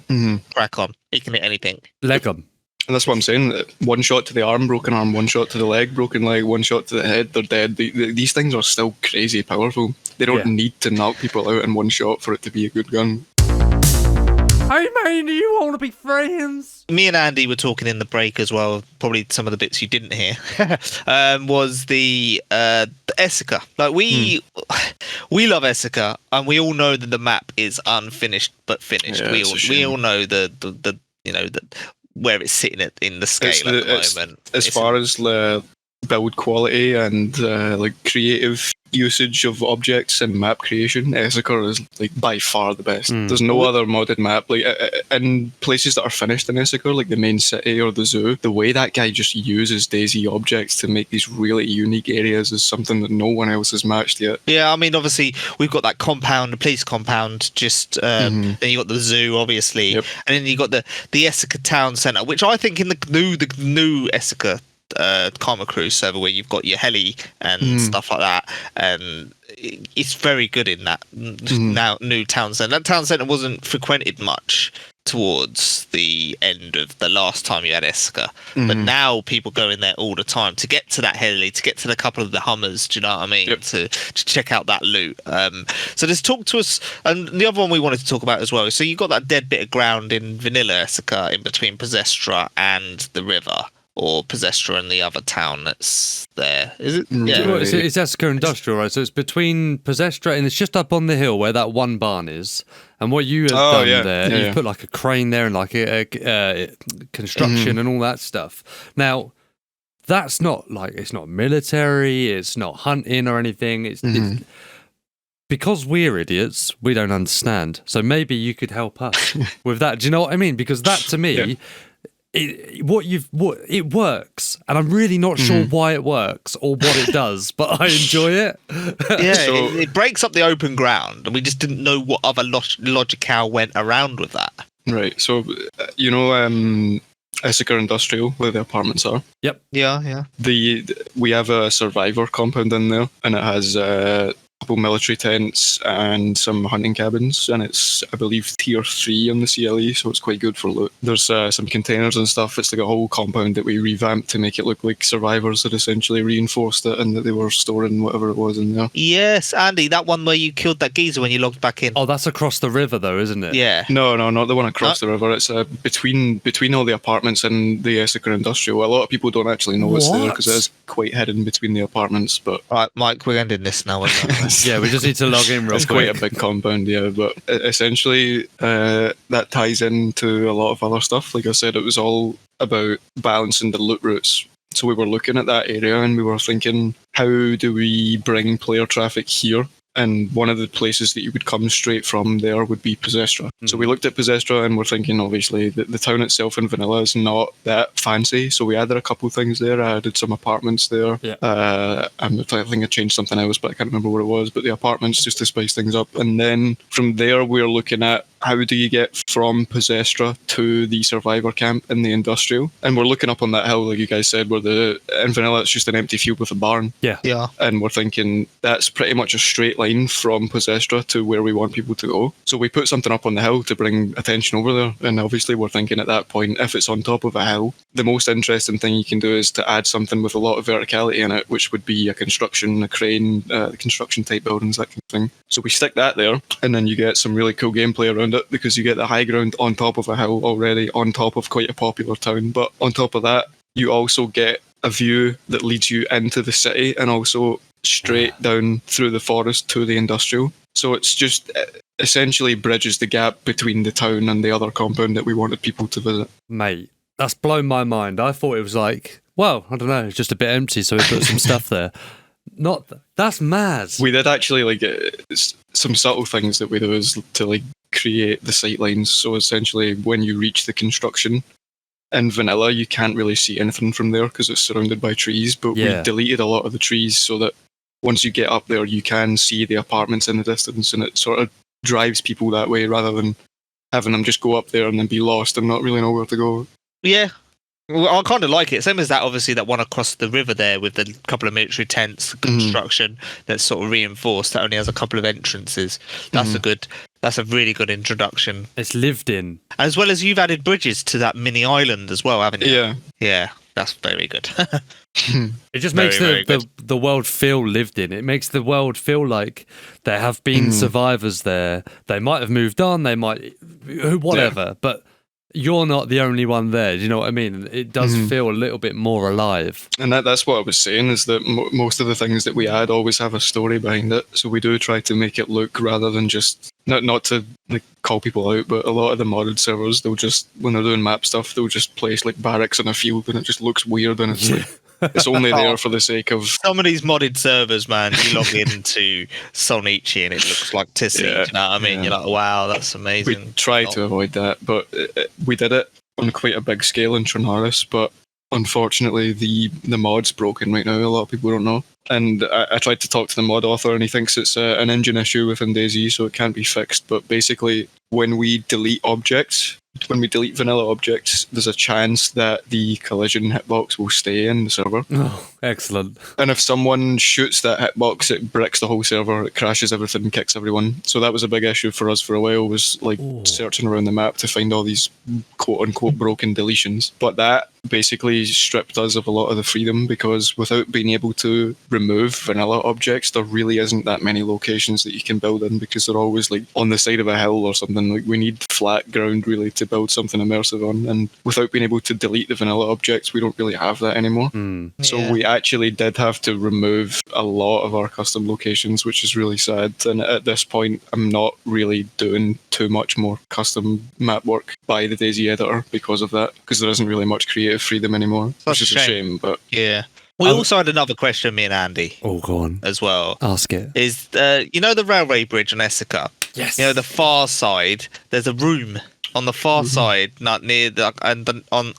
Crack on. He can hit anything. Leg 'em. And that's what I'm saying. One shot to the arm, broken arm. One shot to the leg, broken leg. One shot to the head, they're dead. These things are still crazy powerful. They don't need to knock people out in one shot for it to be a good gun. Hey man, do you want to be friends? Me and Andy were talking in the break as well. Probably some of the bits you didn't hear was the Essica. Like we love Essica, and we all know that the map is unfinished but finished. Yeah, we all know the you know the where it's sitting in the scale at the moment. As far as the build quality and like creative usage of objects and map creation, Essica is like by far the best. There's no other modded map like in places that are finished in Essica, like the main city or the zoo. The way that guy just uses DayZ objects to make these really unique areas is something that no one else has matched yet. Yeah, I mean, obviously we've got that compound, the police compound, just then you got the zoo, obviously, and then you got the Essica town centre, which I think in the new Essica KarmaKrew server, where you've got your heli and stuff like that, and it's very good in that now new town centre. That town centre wasn't frequented much towards the end of the last time you had Essica, but now people go in there all the time to get to that heli, to get to the couple of the Hummers, do you know what I mean, to check out that loot. So just talk to us. And the other one we wanted to talk about as well, so you got that dead bit of ground in vanilla Essica in between Possestra and the river. or Possestra and the other town that's there. Is it? Yeah. Yeah. Well, it's Esker Industrial, right? So it's between Possestra and it's just up on the hill where that one barn is. And what you have done there, you've put like a crane there and like a construction and all that stuff. Now, that's not like, it's not military, it's not hunting or anything. It's because we're idiots, we don't understand. So maybe you could help us with that. Do you know what I mean? Because that to me, it works, and I'm really not sure why it works or what it does, but I enjoy it. It breaks up the open ground, and we just didn't know what other logical went around with that. Right. So, Essica Industrial, where the apartments are. Yep. Yeah. We have a survivor compound in there, and it has a couple military tents and some hunting cabins, and it's, I believe, tier 3 on the CLE, so it's quite good for loot. There's some containers and stuff. It's like a whole compound that we revamped to make it look like survivors had essentially reinforced it and that they were storing whatever it was in there. Yes, Andy, that one where you killed that geezer when you logged back in. Oh, that's across the river though, isn't it? Yeah. No, not the one across the river. It's between all the apartments and the Essica Industrial. A lot of people don't actually know it's there because it is quite hidden between the apartments. But right, Mike, we're ending this now. Yeah, we just need to log in real it's quick. quite a big compound, yeah. But essentially, that ties into a lot of other stuff. Like I said, it was all about balancing the loot routes. So we were looking at that area and we were thinking, how do we bring player traffic here? And one of the places that you would come straight from there would be Possestra. So we looked at Possestra and we're thinking, obviously, that the town itself in vanilla is not that fancy. So we added a couple things there. I added some apartments there. Yeah. I think I changed something else, but I can't remember what it was. But the apartments, just to spice things up. And then from there, we're looking at how do you get from Possestra to the survivor camp in the industrial? And we're looking up on that hill, like you guys said, where in vanilla, it's just an empty field with a barn. Yeah. And we're thinking that's pretty much a straight line from Possestra to where we want people to go. So we put something up on the hill to bring attention over there. And obviously we're thinking at that point, if it's on top of a hill, the most interesting thing you can do is to add something with a lot of verticality in it, which would be a construction, a crane, construction type buildings, that kind of thing. So we stick that there, and then you get some really cool gameplay around it because you get the high ground on top of a hill already, on top of quite a popular town. But on top of that, you also get a view that leads you into the city and also straight down through the forest to the industrial. So it's just essentially bridges the gap between the town and the other compound that we wanted people to visit. Mate, that's blown my mind. I thought it was like, well, I don't know, it's just a bit empty, so we put some stuff there. That's mad. We did actually some subtle things that we do is to create the sight lines. So essentially, when you reach the construction in vanilla, you can't really see anything from there because it's surrounded by trees. But we deleted a lot of the trees so that once you get up there, you can see the apartments in the distance, and it sort of drives people that way rather than having them just go up there and then be lost and not really know where to go. Yeah. Well, I kind of like it. Same as that, obviously, that one across the river there with the couple of military tents, construction that's sort of reinforced that only has a couple of entrances. That's a really good introduction. It's lived in. As well as you've added bridges to that mini island as well, haven't you? Yeah. Yeah, that's very good. It just makes the world feel lived in. It makes the world feel like there have been survivors there. They might have moved on, they might, whatever, but you're not the only one there. Do you know what I mean? It does feel a little bit more alive. And that's what I was saying, is that most of the things that we add always have a story behind it. So we do try to make it look, rather than just, not to call people out, but a lot of the modded servers, they'll just, when they're doing map stuff, they'll just place barracks in a field and it just looks weird, and it's it's only there for the sake of... Some of these modded servers, man, you log into Sonichi and it looks like Tissy, you know what I mean? You're like, wow, that's amazing. We try to avoid that, but we did it on quite a big scale in Trinaris, but unfortunately the mod's broken right now, a lot of people don't know. And I tried to talk to the mod author and he thinks it's an engine issue within DayZ, so it can't be fixed. But basically, when we delete vanilla objects, there's a chance that the collision hitbox will stay in the server. Oh, excellent. And if someone shoots that hitbox, it bricks the whole server, it crashes everything and kicks everyone. So that was a big issue for us for a while, was searching around the map to find all these quote-unquote broken deletions. But that basically stripped us of a lot of the freedom, because without being able to remove vanilla objects, there really isn't that many locations that you can build in, because they're always like on the side of a hill or something. Like, we need flat ground really to build something immersive on, and without being able to delete the vanilla objects, we don't really have that anymore. So we actually did have to remove a lot of our custom locations, which is really sad. And at this point, I'm not really doing too much more custom map work by the DayZ editor because of that, because there isn't really much creative freedom anymore, which is a shame. But yeah. We also had another question, me and Andy. Oh, go on. As well. Ask it. Is, the railway bridge on Essica? Yes. The far side, there's a room on the far side, not near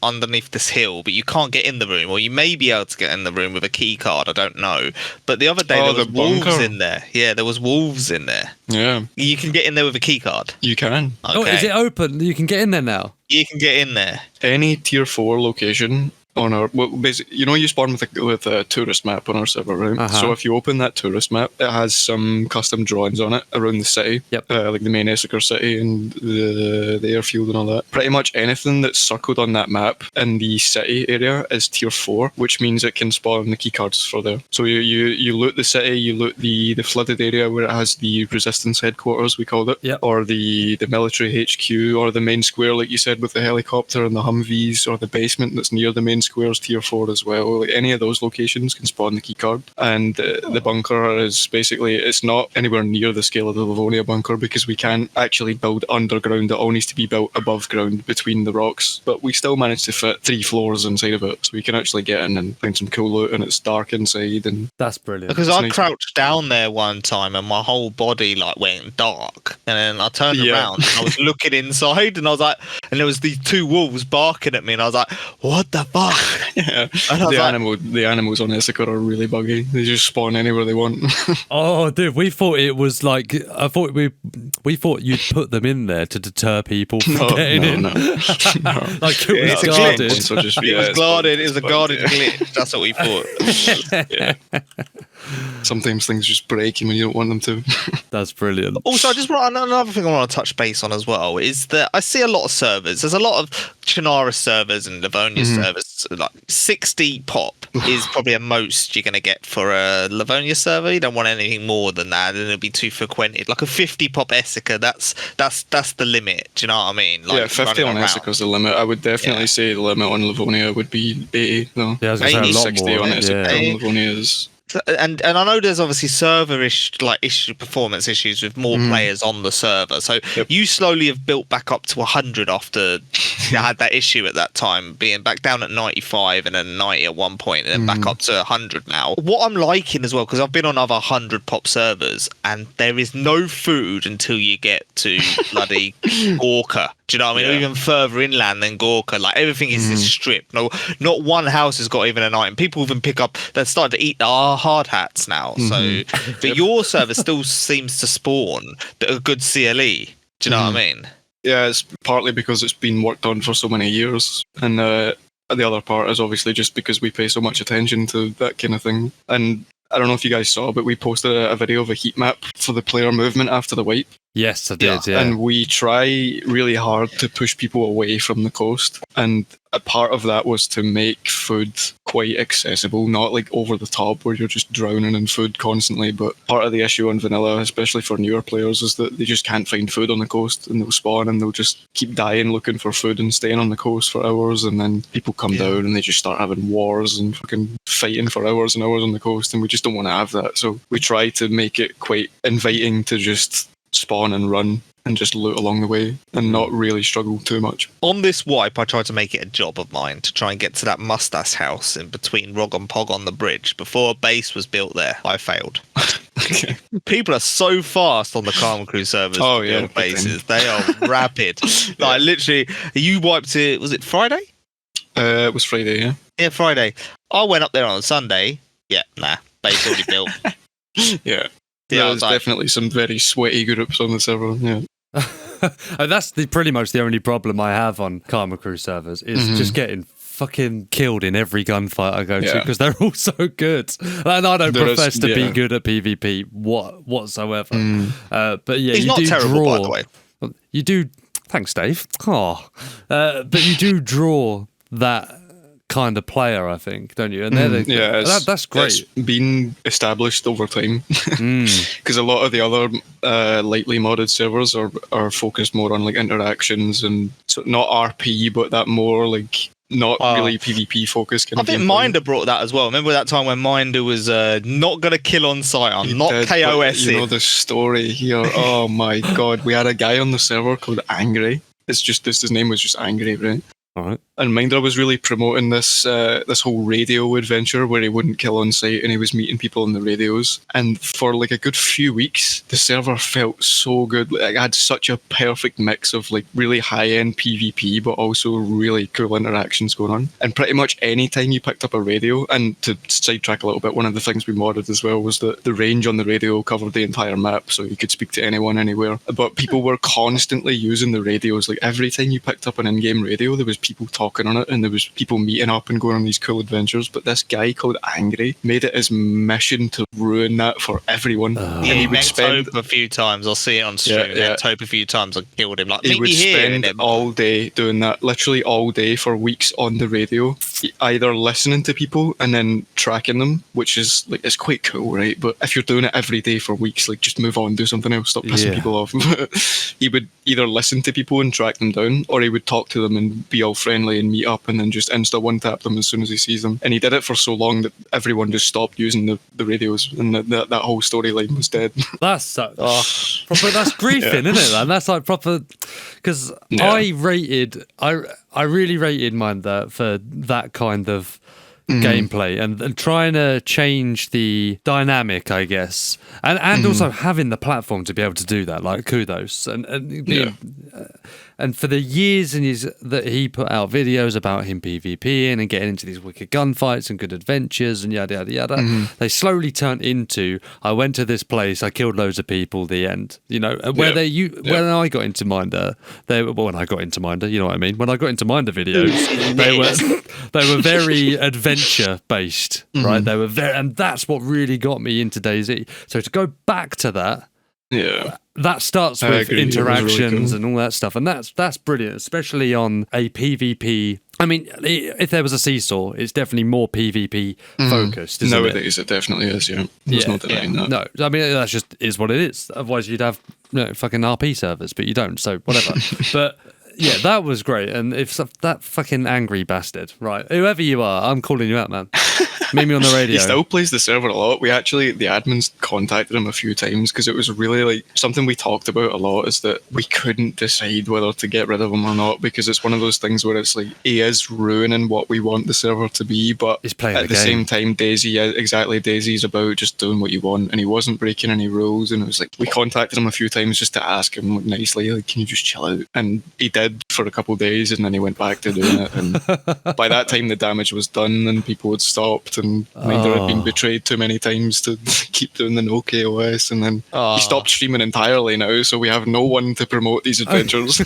underneath this hill, but you can't get in the room, or you may be able to get in the room with a key card. I don't know. But the other day there was wolves in there. Yeah, there was wolves in there. Yeah, you can get in there with a key card. You can. Okay. Oh, is it open? You can get in there now. You can get in there. Any tier 4 location on our, well, basically, you spawn with a tourist map on our server, right? So if you open that tourist map, it has some custom drawings on it around the city, like the main Essica city and the airfield and all that. Pretty much anything that's circled on that map in the city area is tier 4, which means it can spawn the keycards for there. So you loot the city, you loot the flooded area where it has the resistance headquarters, we called it, or the military HQ, or the main square, like you said, with the helicopter and the Humvees, or the basement that's near the main squares, tier 4 as well. Like, any of those locations can spawn the keycard. And the bunker is basically, it's not anywhere near the scale of the Livonia bunker, because we can't actually build underground. It all needs to be built above ground between the rocks. But we still managed to fit 3 floors inside of it, so we can actually get in and find some cool loot, and it's dark inside. And that's brilliant. Because I crouched down there one time and my whole body went dark, and then I turned around and I was looking inside, and I was like, and there was these 2 wolves barking at me, and I was like, what the fuck? Yeah, the animals on Essica are really buggy. They just spawn anywhere they want. Oh, dude, we thought it was like, we thought you'd put them in there to deter people from getting in. No. Like it was guarded. It was a guarded glitch. That's what we thought. Sometimes things just break when you don't want them to. That's brilliant. Also, another thing I want to touch base on as well is that I see a lot of servers. There's a lot of Chernarus servers and Livonia servers. Like 60 pop is probably a most you're going to get for a Livonia server. You don't want anything more than that, and it'll be too frequented. Like a 50 pop Essica, that's the limit. Do you know what I mean? Like 50 on Essica's the limit. I would definitely say the limit on Livonia would be 80, though. Yeah, I was gonna say a lot 60 more, on Essica on Livonia is... And I know there's obviously performance issues with more players on the server. So you slowly have built back up to 100 after you had that issue at that time, being back down at 95 and then 90 at one point, and then back up to 100 now. What I'm liking as well, because I've been on other 100 pop servers, and there is no food until you get to bloody Gorka. Do you know what I mean? Even further inland than Gorka, like everything is stripped. No, not one house has got even an item. People even pick up. They're starting to eat our hard hats now. So, but your server still seems to spawn a good CLE. Do you know what I mean? Yeah, it's partly because it's been worked on for so many years, and the other part is obviously just because we pay so much attention to that kind of thing. And I don't know if you guys saw, but we posted a video of a heat map for the player movement after the wipe. Yes, I did, yeah. And we try really hard to push people away from the coast. And a part of that was to make food quite accessible, not like over the top where you're just drowning in food constantly. But part of the issue on vanilla, especially for newer players, is that they just can't find food on the coast, and they'll spawn and they'll just keep dying looking for food and staying on the coast for hours. And then people come down and they just start having wars and fucking fighting for hours and hours on the coast. And we just don't want to have that. So we try to make it quite inviting to just spawn and run and just loot along the way and not really struggle too much. On this wipe, I tried to make it a job of mine to try and get to that mustache house in between Rog and Pog on the bridge before a base was built there. I failed. People are so fast on the KarmaKrew servers to build bases. They are rapid. Like literally, you wiped it, was it Friday? It was Friday, yeah. Yeah, Friday. I went up there on Sunday. Yeah, base already built. Yeah. There's definitely some very sweaty groups on the server, yeah. That's pretty much the only problem I have on KarmaKrew servers is just getting fucking killed in every gunfight I go to, because they're all so good. And I don't profess to be good at PvP whatsoever. But yeah, he's you not do terrible, draw. By the way. You do. Thanks, Dave. But you do draw that kind of player, I think, don't you? And they're that's great. It's been established over time because a lot of the other lightly modded servers are focused more on like interactions and so not RP, but that more like not really PvP focused. I think Minder brought that as well. Remember that time when Minder was not going to kill on sight? I'm not KOS. You know the story here. Oh my god, we had a guy on the server called Angry. It's just his name was just Angry, right? All right. And Minder was really promoting this this whole radio adventure where he wouldn't kill on sight and he was meeting people on the radios. And for like a good few weeks, the server felt so good. Like, it had such a perfect mix of like really high-end PvP, but also really cool interactions going on. And pretty much any time you picked up a radio, and to sidetrack a little bit, one of the things we modded as well was that the range on the radio covered the entire map, so you could speak to anyone anywhere. But people were constantly using the radios. Like every time you picked up an in-game radio, there was people talking on it and there was people meeting up and going on these cool adventures. But this guy called Angry made it his mission to ruin that for everyone. And he would spend Tope a few times. I'll see it on stream. Tope a few times. I killed him. Like he would spend all day doing that, literally all day for weeks on the radio, either listening to people and then tracking them, which is like it's quite cool, right? But if you're doing it every day for weeks, like just move on, do something else, stop pissing people off. He would either listen to people and track them down, or he would talk to them and be all friendly and meet up and then just insta one tap them as soon as he sees them. And he did it for so long that everyone just stopped using the radios and that whole storyline was dead. That's proper, that's griefing, isn't it, man? That's like proper, because I really rated Minder for that kind of gameplay and trying to change the dynamic, I guess, and also having the platform to be able to do that. Like kudos and being, and for the years and years that he put out videos about him PvPing and getting into these wicked gunfights and good adventures and yada yada yada, they slowly turned into I went to this place, I killed loads of people. The end, you know, where when I got into Minder, when I got into Minder, you know what I mean. When I got into Minder videos, they were very adventure based, right? They were very, and that's what really got me into DayZ. So to go back to that, that starts with interactions and all that stuff, and that's brilliant, especially on a PvP. I mean, if there was a seesaw, it's definitely more PvP focused. Nowadays, it definitely is. Yeah, there's no denying that. No, I mean that's just is what it is. Otherwise, you'd have fucking RP servers, but you don't. So whatever. But yeah, that was great. And if that fucking angry bastard, right? Whoever you are, I'm calling you out, man. Meet me on the radio. He still plays the server a lot. We actually, the admins contacted him a few times because it was really like something we talked about a lot is that we couldn't decide whether to get rid of him or not because it's one of those things where it's like he is ruining what we want the server to be, but at the same time, DayZ is about just doing what you want, and he wasn't breaking any rules. And it was like we contacted him a few times just to ask him nicely, like, can you just chill out? And he did for a couple of days, and then he went back to doing it. And by that time, the damage was done, and people had stopped. And Minder had been betrayed too many times to keep doing the no KOS, and then he stopped streaming entirely now, so we have no one to promote these adventures.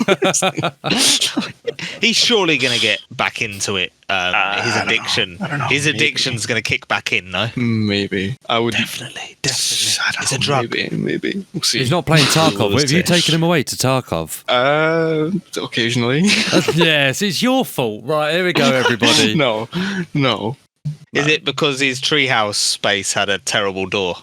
He's surely going to get back into it. His addiction. His addiction's going to kick back in, no? Maybe. I would definitely. It's a drug. Maybe. We'll see. He's not playing Tarkov. Have you taken him away to Tarkov? Occasionally. Yes, it's your fault. Right, here we go, everybody. No. Is it because his treehouse space had a terrible door?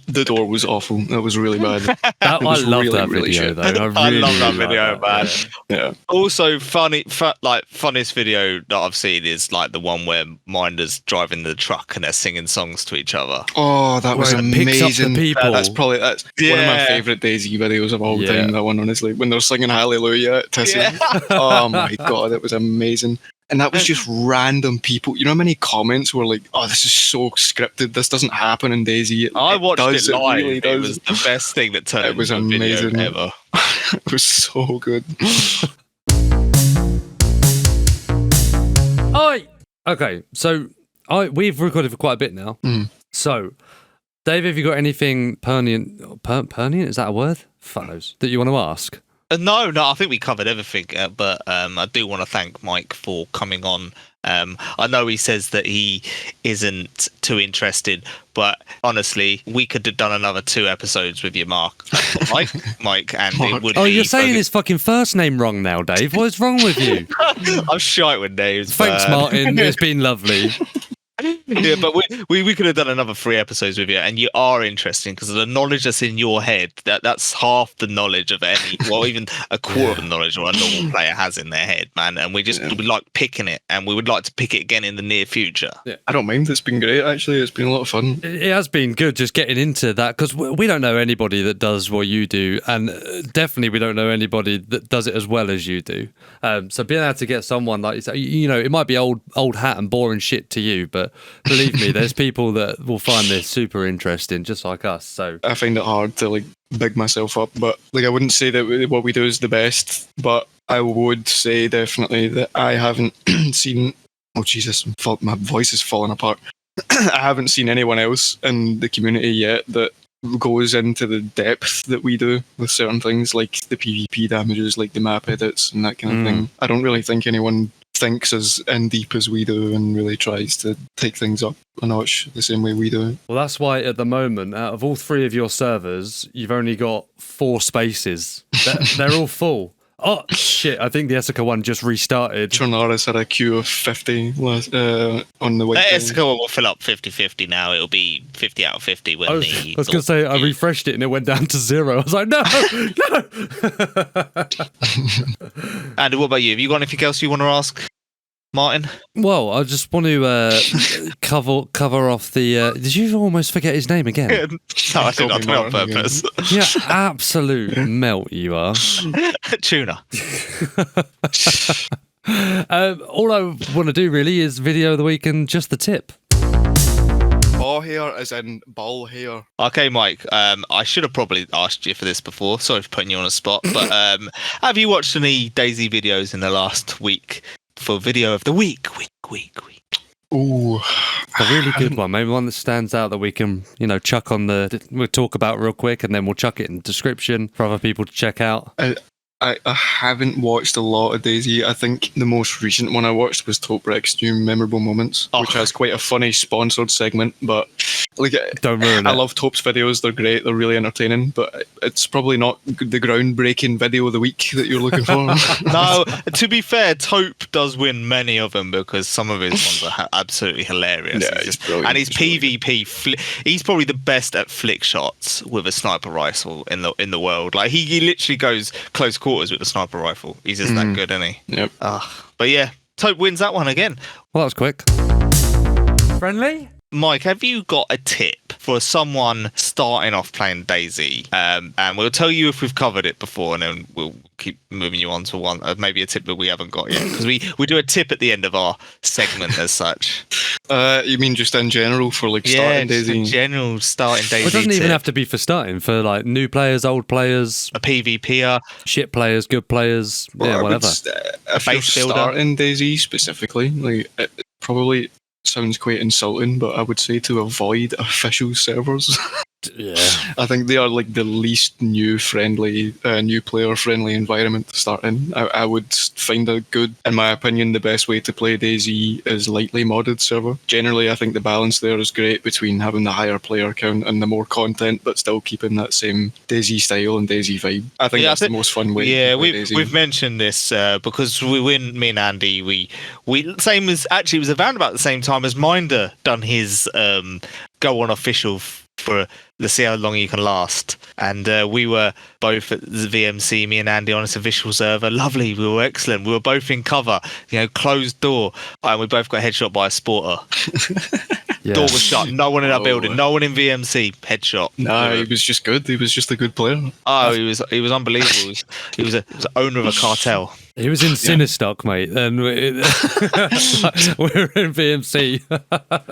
The door was awful. That was really bad. I love that video, though. I love that video, man. Yeah. Also, funniest video that I've seen is like the one where Minder's driving the truck and they're singing songs to each other. Oh, that was amazing. Picks up the people. That's one of my favourite DayZ videos of all time. That one, honestly, when they're singing Hallelujah at Tissy. Oh my god, it was amazing. And that was just random people. You know how many comments were like, oh, this is so scripted. This doesn't happen in DayZ. I watched it live. It was the best thing that turned into a video ever. It was so good. Okay, so we've recorded for quite a bit now. So, Dave, have you got anything pertinent? Is that a word? Fuck knows. That you want to ask? No, I think we covered everything, but I do want to thank Mike for coming on I know he says that he isn't too interested, but honestly, we could have done another 2 episodes with you, Mike, and it would. Oh, be you're saying his fucking first name wrong now, Dave. What's wrong with you? I'm shite with names. Thanks, Martin. It's been lovely. Yeah, but we could have done another 3 episodes with you, and you are interesting because the knowledge that's in your head, that's half the knowledge of even a quarter of the knowledge what a normal player has in their head, man. And we like picking it, and we would like to pick it again in the near future. Yeah, I don't mind. It's been great, actually. It's been a lot of fun. It has been good just getting into that, because we don't know anybody that does what you do, and definitely we don't know anybody that does it as well as you do. So being able to get someone like you say, it might be old hat and boring shit to you, but believe me, there's people that will find this super interesting, just like us. So I find it hard to big myself up, but I wouldn't say that what we do is the best, but I would say definitely that I haven't seen. Oh Jesus, my voice is falling apart. I haven't seen anyone else in the community yet that goes into the depth that we do with certain things, like the PvP damages, like the map edits and that kind of thing. I don't really think anyone thinks as in deep as we do and really tries to take things up a notch the same way we do. Well, that's why at the moment, out of all 3 of your servers, you've only got 4 spaces. They're all full. Oh, shit. I think the Essica one just restarted. Tronaris had a queue of 50 on the way. The Essica one will fill up 50-50 now. It'll be 50 out of 50 when I was going to say, I refreshed it and it went down to 0. I was like, no, no. Andy, what about you? Have you got anything else you want to ask Martin? Well, I just want to cover off the... did you almost forget his name again? No, I did not on purpose. Yeah, absolute melt you are. Tuna. All I want to do really is video of the week and just the tip. Ball hair as in ball hair. Okay, Mike, I should have probably asked you for this before. Sorry for putting you on a spot. But have you watched any DayZ videos in the last week for video of the week? Ooh, a really good one. Maybe one that stands out that we can, chuck on we'll talk about real quick, and then we'll chuck it in the description for other people to check out. I haven't watched a lot of DayZ. I think the most recent one I watched was Toprek's new Memorable Moments, which has quite a funny sponsored segment, but don't ruin I it. love Tope's videos. They're great. They're really entertaining, but it's probably not the groundbreaking video of the week that you're looking for. No, to be fair, Tope does win many of them because some of his ones are absolutely hilarious. Yeah, he's brilliant. And his PvP, he's probably the best at flick shots with a sniper rifle in the world. Like he literally goes close quarters with the sniper rifle. He's just that good, isn't he? Yep. But yeah, Tope wins that one again. Well, that was quick. Friendly? Mike, have you got a tip for someone starting off playing DayZ? And we'll tell you if we've covered it before, and then we'll keep moving you on to one, maybe a tip that we haven't got yet, because we do a tip at the end of our segment as such. You mean just in general for starting DayZ? Yeah, in general starting DayZ. Well, it doesn't even have to be for starting, for new players, old players, a PvPer, shit players, good players, whatever. If you're starting DayZ specifically, it probably sounds quite insulting, but I would say to avoid official servers. Yeah, I think they are the least new player friendly environment to start in. I would find a good, in my opinion, the best way to play DayZ is lightly modded server. Generally, I think the balance there is great between having the higher player count and the more content, but still keeping that same DayZ style and DayZ vibe. I think that's the most fun way. Yeah, to play DayZ. We've mentioned this because me and Andy, we same as actually it was around about the same time as Minder done his go on official for let's see how long you can last. And we were both at the VMC, me and Andy, on a official server. Lovely, we were excellent. We were both in cover, closed door, and we both got headshot by a sporter. Yeah. Door was shut. No one in our building. No one in VMC. Headshot. No, he was just good. He was just a good player. Oh, he was unbelievable. He was an owner of a cartel. He was in Cinestock, mate, and we were in VMC.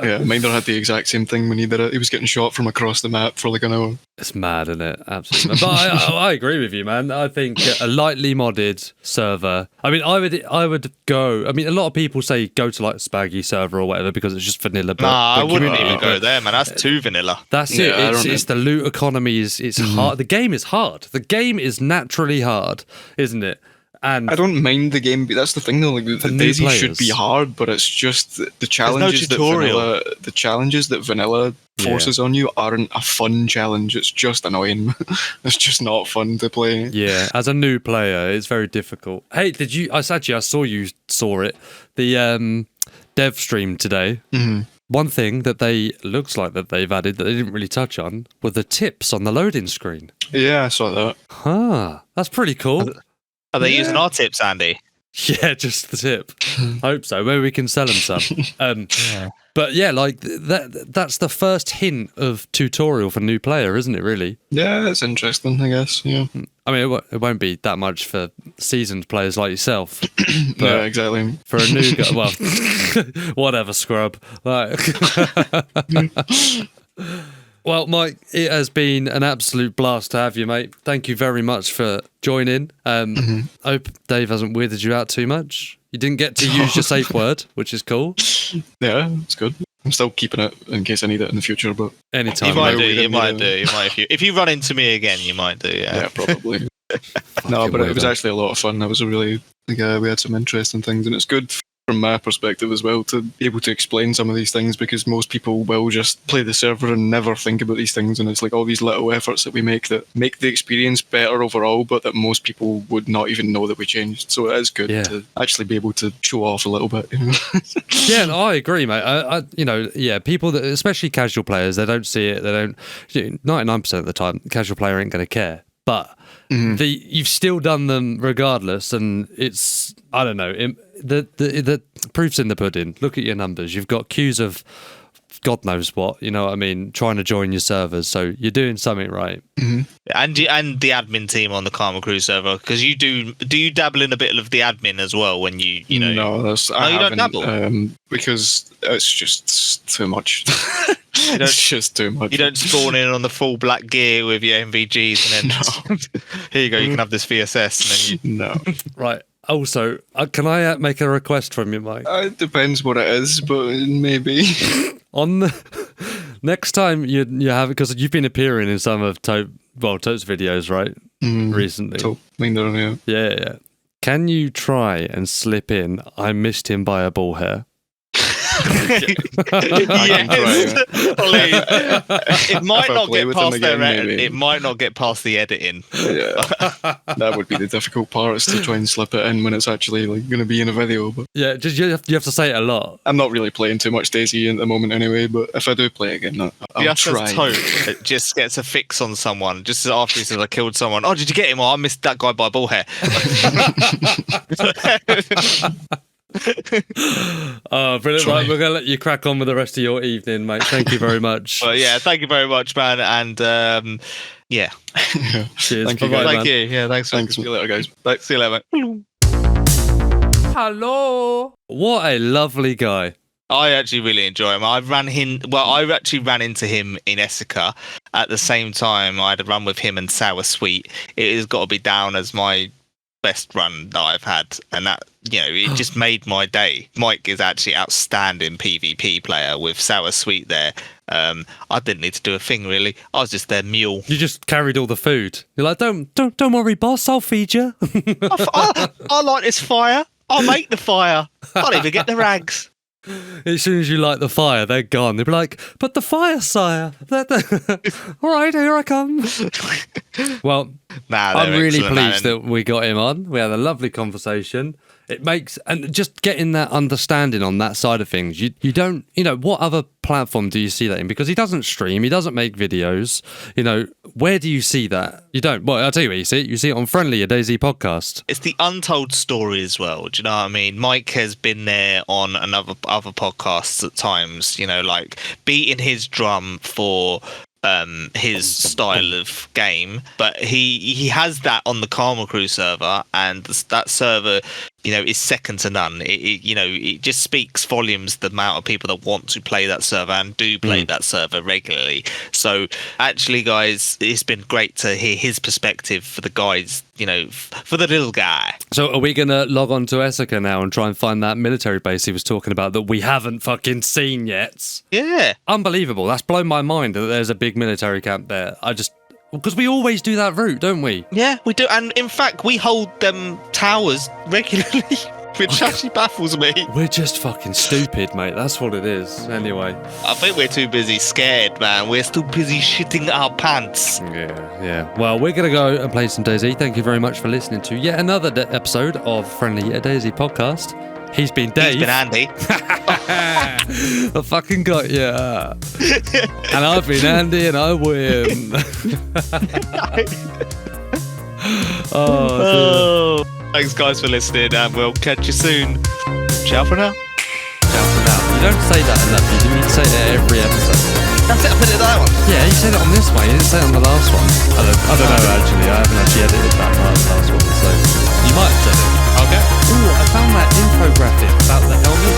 Yeah, Minder had the exact same thing when he did it. He was getting shot from across the map for an hour. It's mad, isn't it? Absolutely. But I agree with you, man. I think a lightly modded server. I mean, I would go. I mean, a lot of people say go to Spaggy server or whatever because it's just vanilla. I wouldn't even go there, man. That's too vanilla. That's it. It's the loot economy. It's hard. The game is hard. The game is naturally hard, isn't it? And I don't mind the game, but that's the thing though. Like the new DayZ should players. be hard, but it's just the challenges that vanilla forces on you aren't a fun challenge. It's just annoying. It's just not fun to play. Yeah, as a new player, it's very difficult. Hey, did you? I saw you saw it. The dev stream today. Mm-hmm. One thing that looks like that they've added that they didn't really touch on were the tips on the loading screen. Yeah, I saw that. Huh, that's pretty cool. Are they using our tips, Andy? Yeah, just the tip. Hope so. Maybe we can sell them some. But yeah, like that's the first hint of tutorial for new player, isn't it, really? Yeah, it's interesting, I guess. Yeah. I mean, it won't be that much for seasoned players like yourself. But yeah, exactly. For a new guy, well, whatever, scrub. Like, well, Mike, it has been an absolute blast to have you, mate. Thank you very much for joining. I hope Dave hasn't weirded you out too much. You didn't get to use your safe word, which is cool. Yeah, it's good. I'm still keeping it in case I need it in the future, but anytime. You might do. If you run into me again, you might do. Yeah, probably. No, but it was actually a lot of fun. That was a really we had some interesting things, and it's good from my perspective as well to be able to explain some of these things, because most people will just play the server and never think about these things, and it's like all these little efforts that we make that make the experience better overall, but that most people would not even know that we changed. So it is good to actually be able to show off a little bit. Yeah, no, I agree, mate. People that, especially casual players, they don't see it. They don't. 99% of the time, the casual player ain't going to care, but. You've still done them regardless, and it's, I don't know, the proof's in the pudding. Look at your numbers. You've got queues of God knows what, you know what I mean, trying to join your servers, so you're doing something right. And the admin team on the KarmaKrew server, because do you dabble in a bit of the admin as well when you know? No, you don't dabble? Because it's just too much. It's just too much. You don't spawn in on the full black gear with your MVGs and then here you go, you can have this VSS and then No. Right. Also, can I make a request from you, Mike? It depends what it is, but maybe. On the next time you have, because you've been appearing in some of Tote's videos, right? Recently. Yeah. Can you try and slip in, I missed him by a ball hair? Yes, please. It might not get past it might not get past the editing. Yeah, that would be the difficult part, is to try and slip it in when it's actually like going to be in a video. But yeah, just you have to say it a lot. I'm not really playing too much DayZ at the moment anyway, but if I do play again, I'll try. It just gets a fix on someone just after he says I killed someone. Oh, did you get him? Oh, I missed that guy by a ball hair. Oh, brilliant. Right, we're going to let you crack on with the rest of your evening, mate. Thank you very much. Well, yeah, thank you very much, man. And yeah. Cheers. Thank you, Bye-bye, thank you. Yeah, thanks. See you later, guys. Bye. See you later, mate. Hello. What a lovely guy. I actually really enjoy him. I actually ran into him in Essica at the same time. I had a run with him and Sour Sweet. It has got to be down as my best run that I've had, and that, you know, it just made my day. Mike is actually outstanding PvP player with Sour Sweet there. I didn't need to do a thing really. I was just their mule. You just carried all the food. You're like, don't worry, boss. I'll feed you. I light this fire. I'll make the fire. I'll even get the rags. As soon as you light the fire, they're gone. They'll be like, but the fire, sire. All right, here I come. Well, I'm really pleased that we got him on. We had a lovely conversation. It makes, and just getting that understanding on that side of things. You don't, what other platform do you see that in? Because he doesn't stream, he doesn't make videos. Where do you see that? You don't. Well, I'll tell you where you see it. You see it on Friendly, a DayZ podcast. It's the untold story as well. Do you know what I mean? Mike has been there on other podcasts at times, like beating his drum for his style of game, but he has that on the KarmaKrew server, and that server, is second to none. It just speaks volumes, the amount of people that want to play that server and do play that server regularly. So actually, guys, it's been great to hear his perspective for the guys, for the little guy. So are we going to log on to Essica now and try and find that military base he was talking about that we haven't fucking seen yet? Yeah. Unbelievable. That's blown my mind that there's a big military camp there. Because we always do that route, don't we? Yeah, we do. And in fact, we hold them towers regularly, which actually baffles me. We're just fucking stupid, mate. That's what it is. Anyway. I think we're too busy scared, man. We're still busy shitting our pants. Yeah. Well, we're going to go and play some DayZ. Thank you very much for listening to yet another episode of Friendly DayZ podcast. He's been Dave. He's been Andy. I fucking got you. And I've been Andy and I win. Oh, thanks guys for listening and we'll catch you soon. Ciao for now. Ciao for now. You don't say that enough. You need to say that every episode. That's it, I put it that one. Yeah, you said it on this one. You didn't say it on the last one. I don't know actually. I haven't actually edited that last one, so you might have said it. Okay. Ooh, I found that infographic about the helmet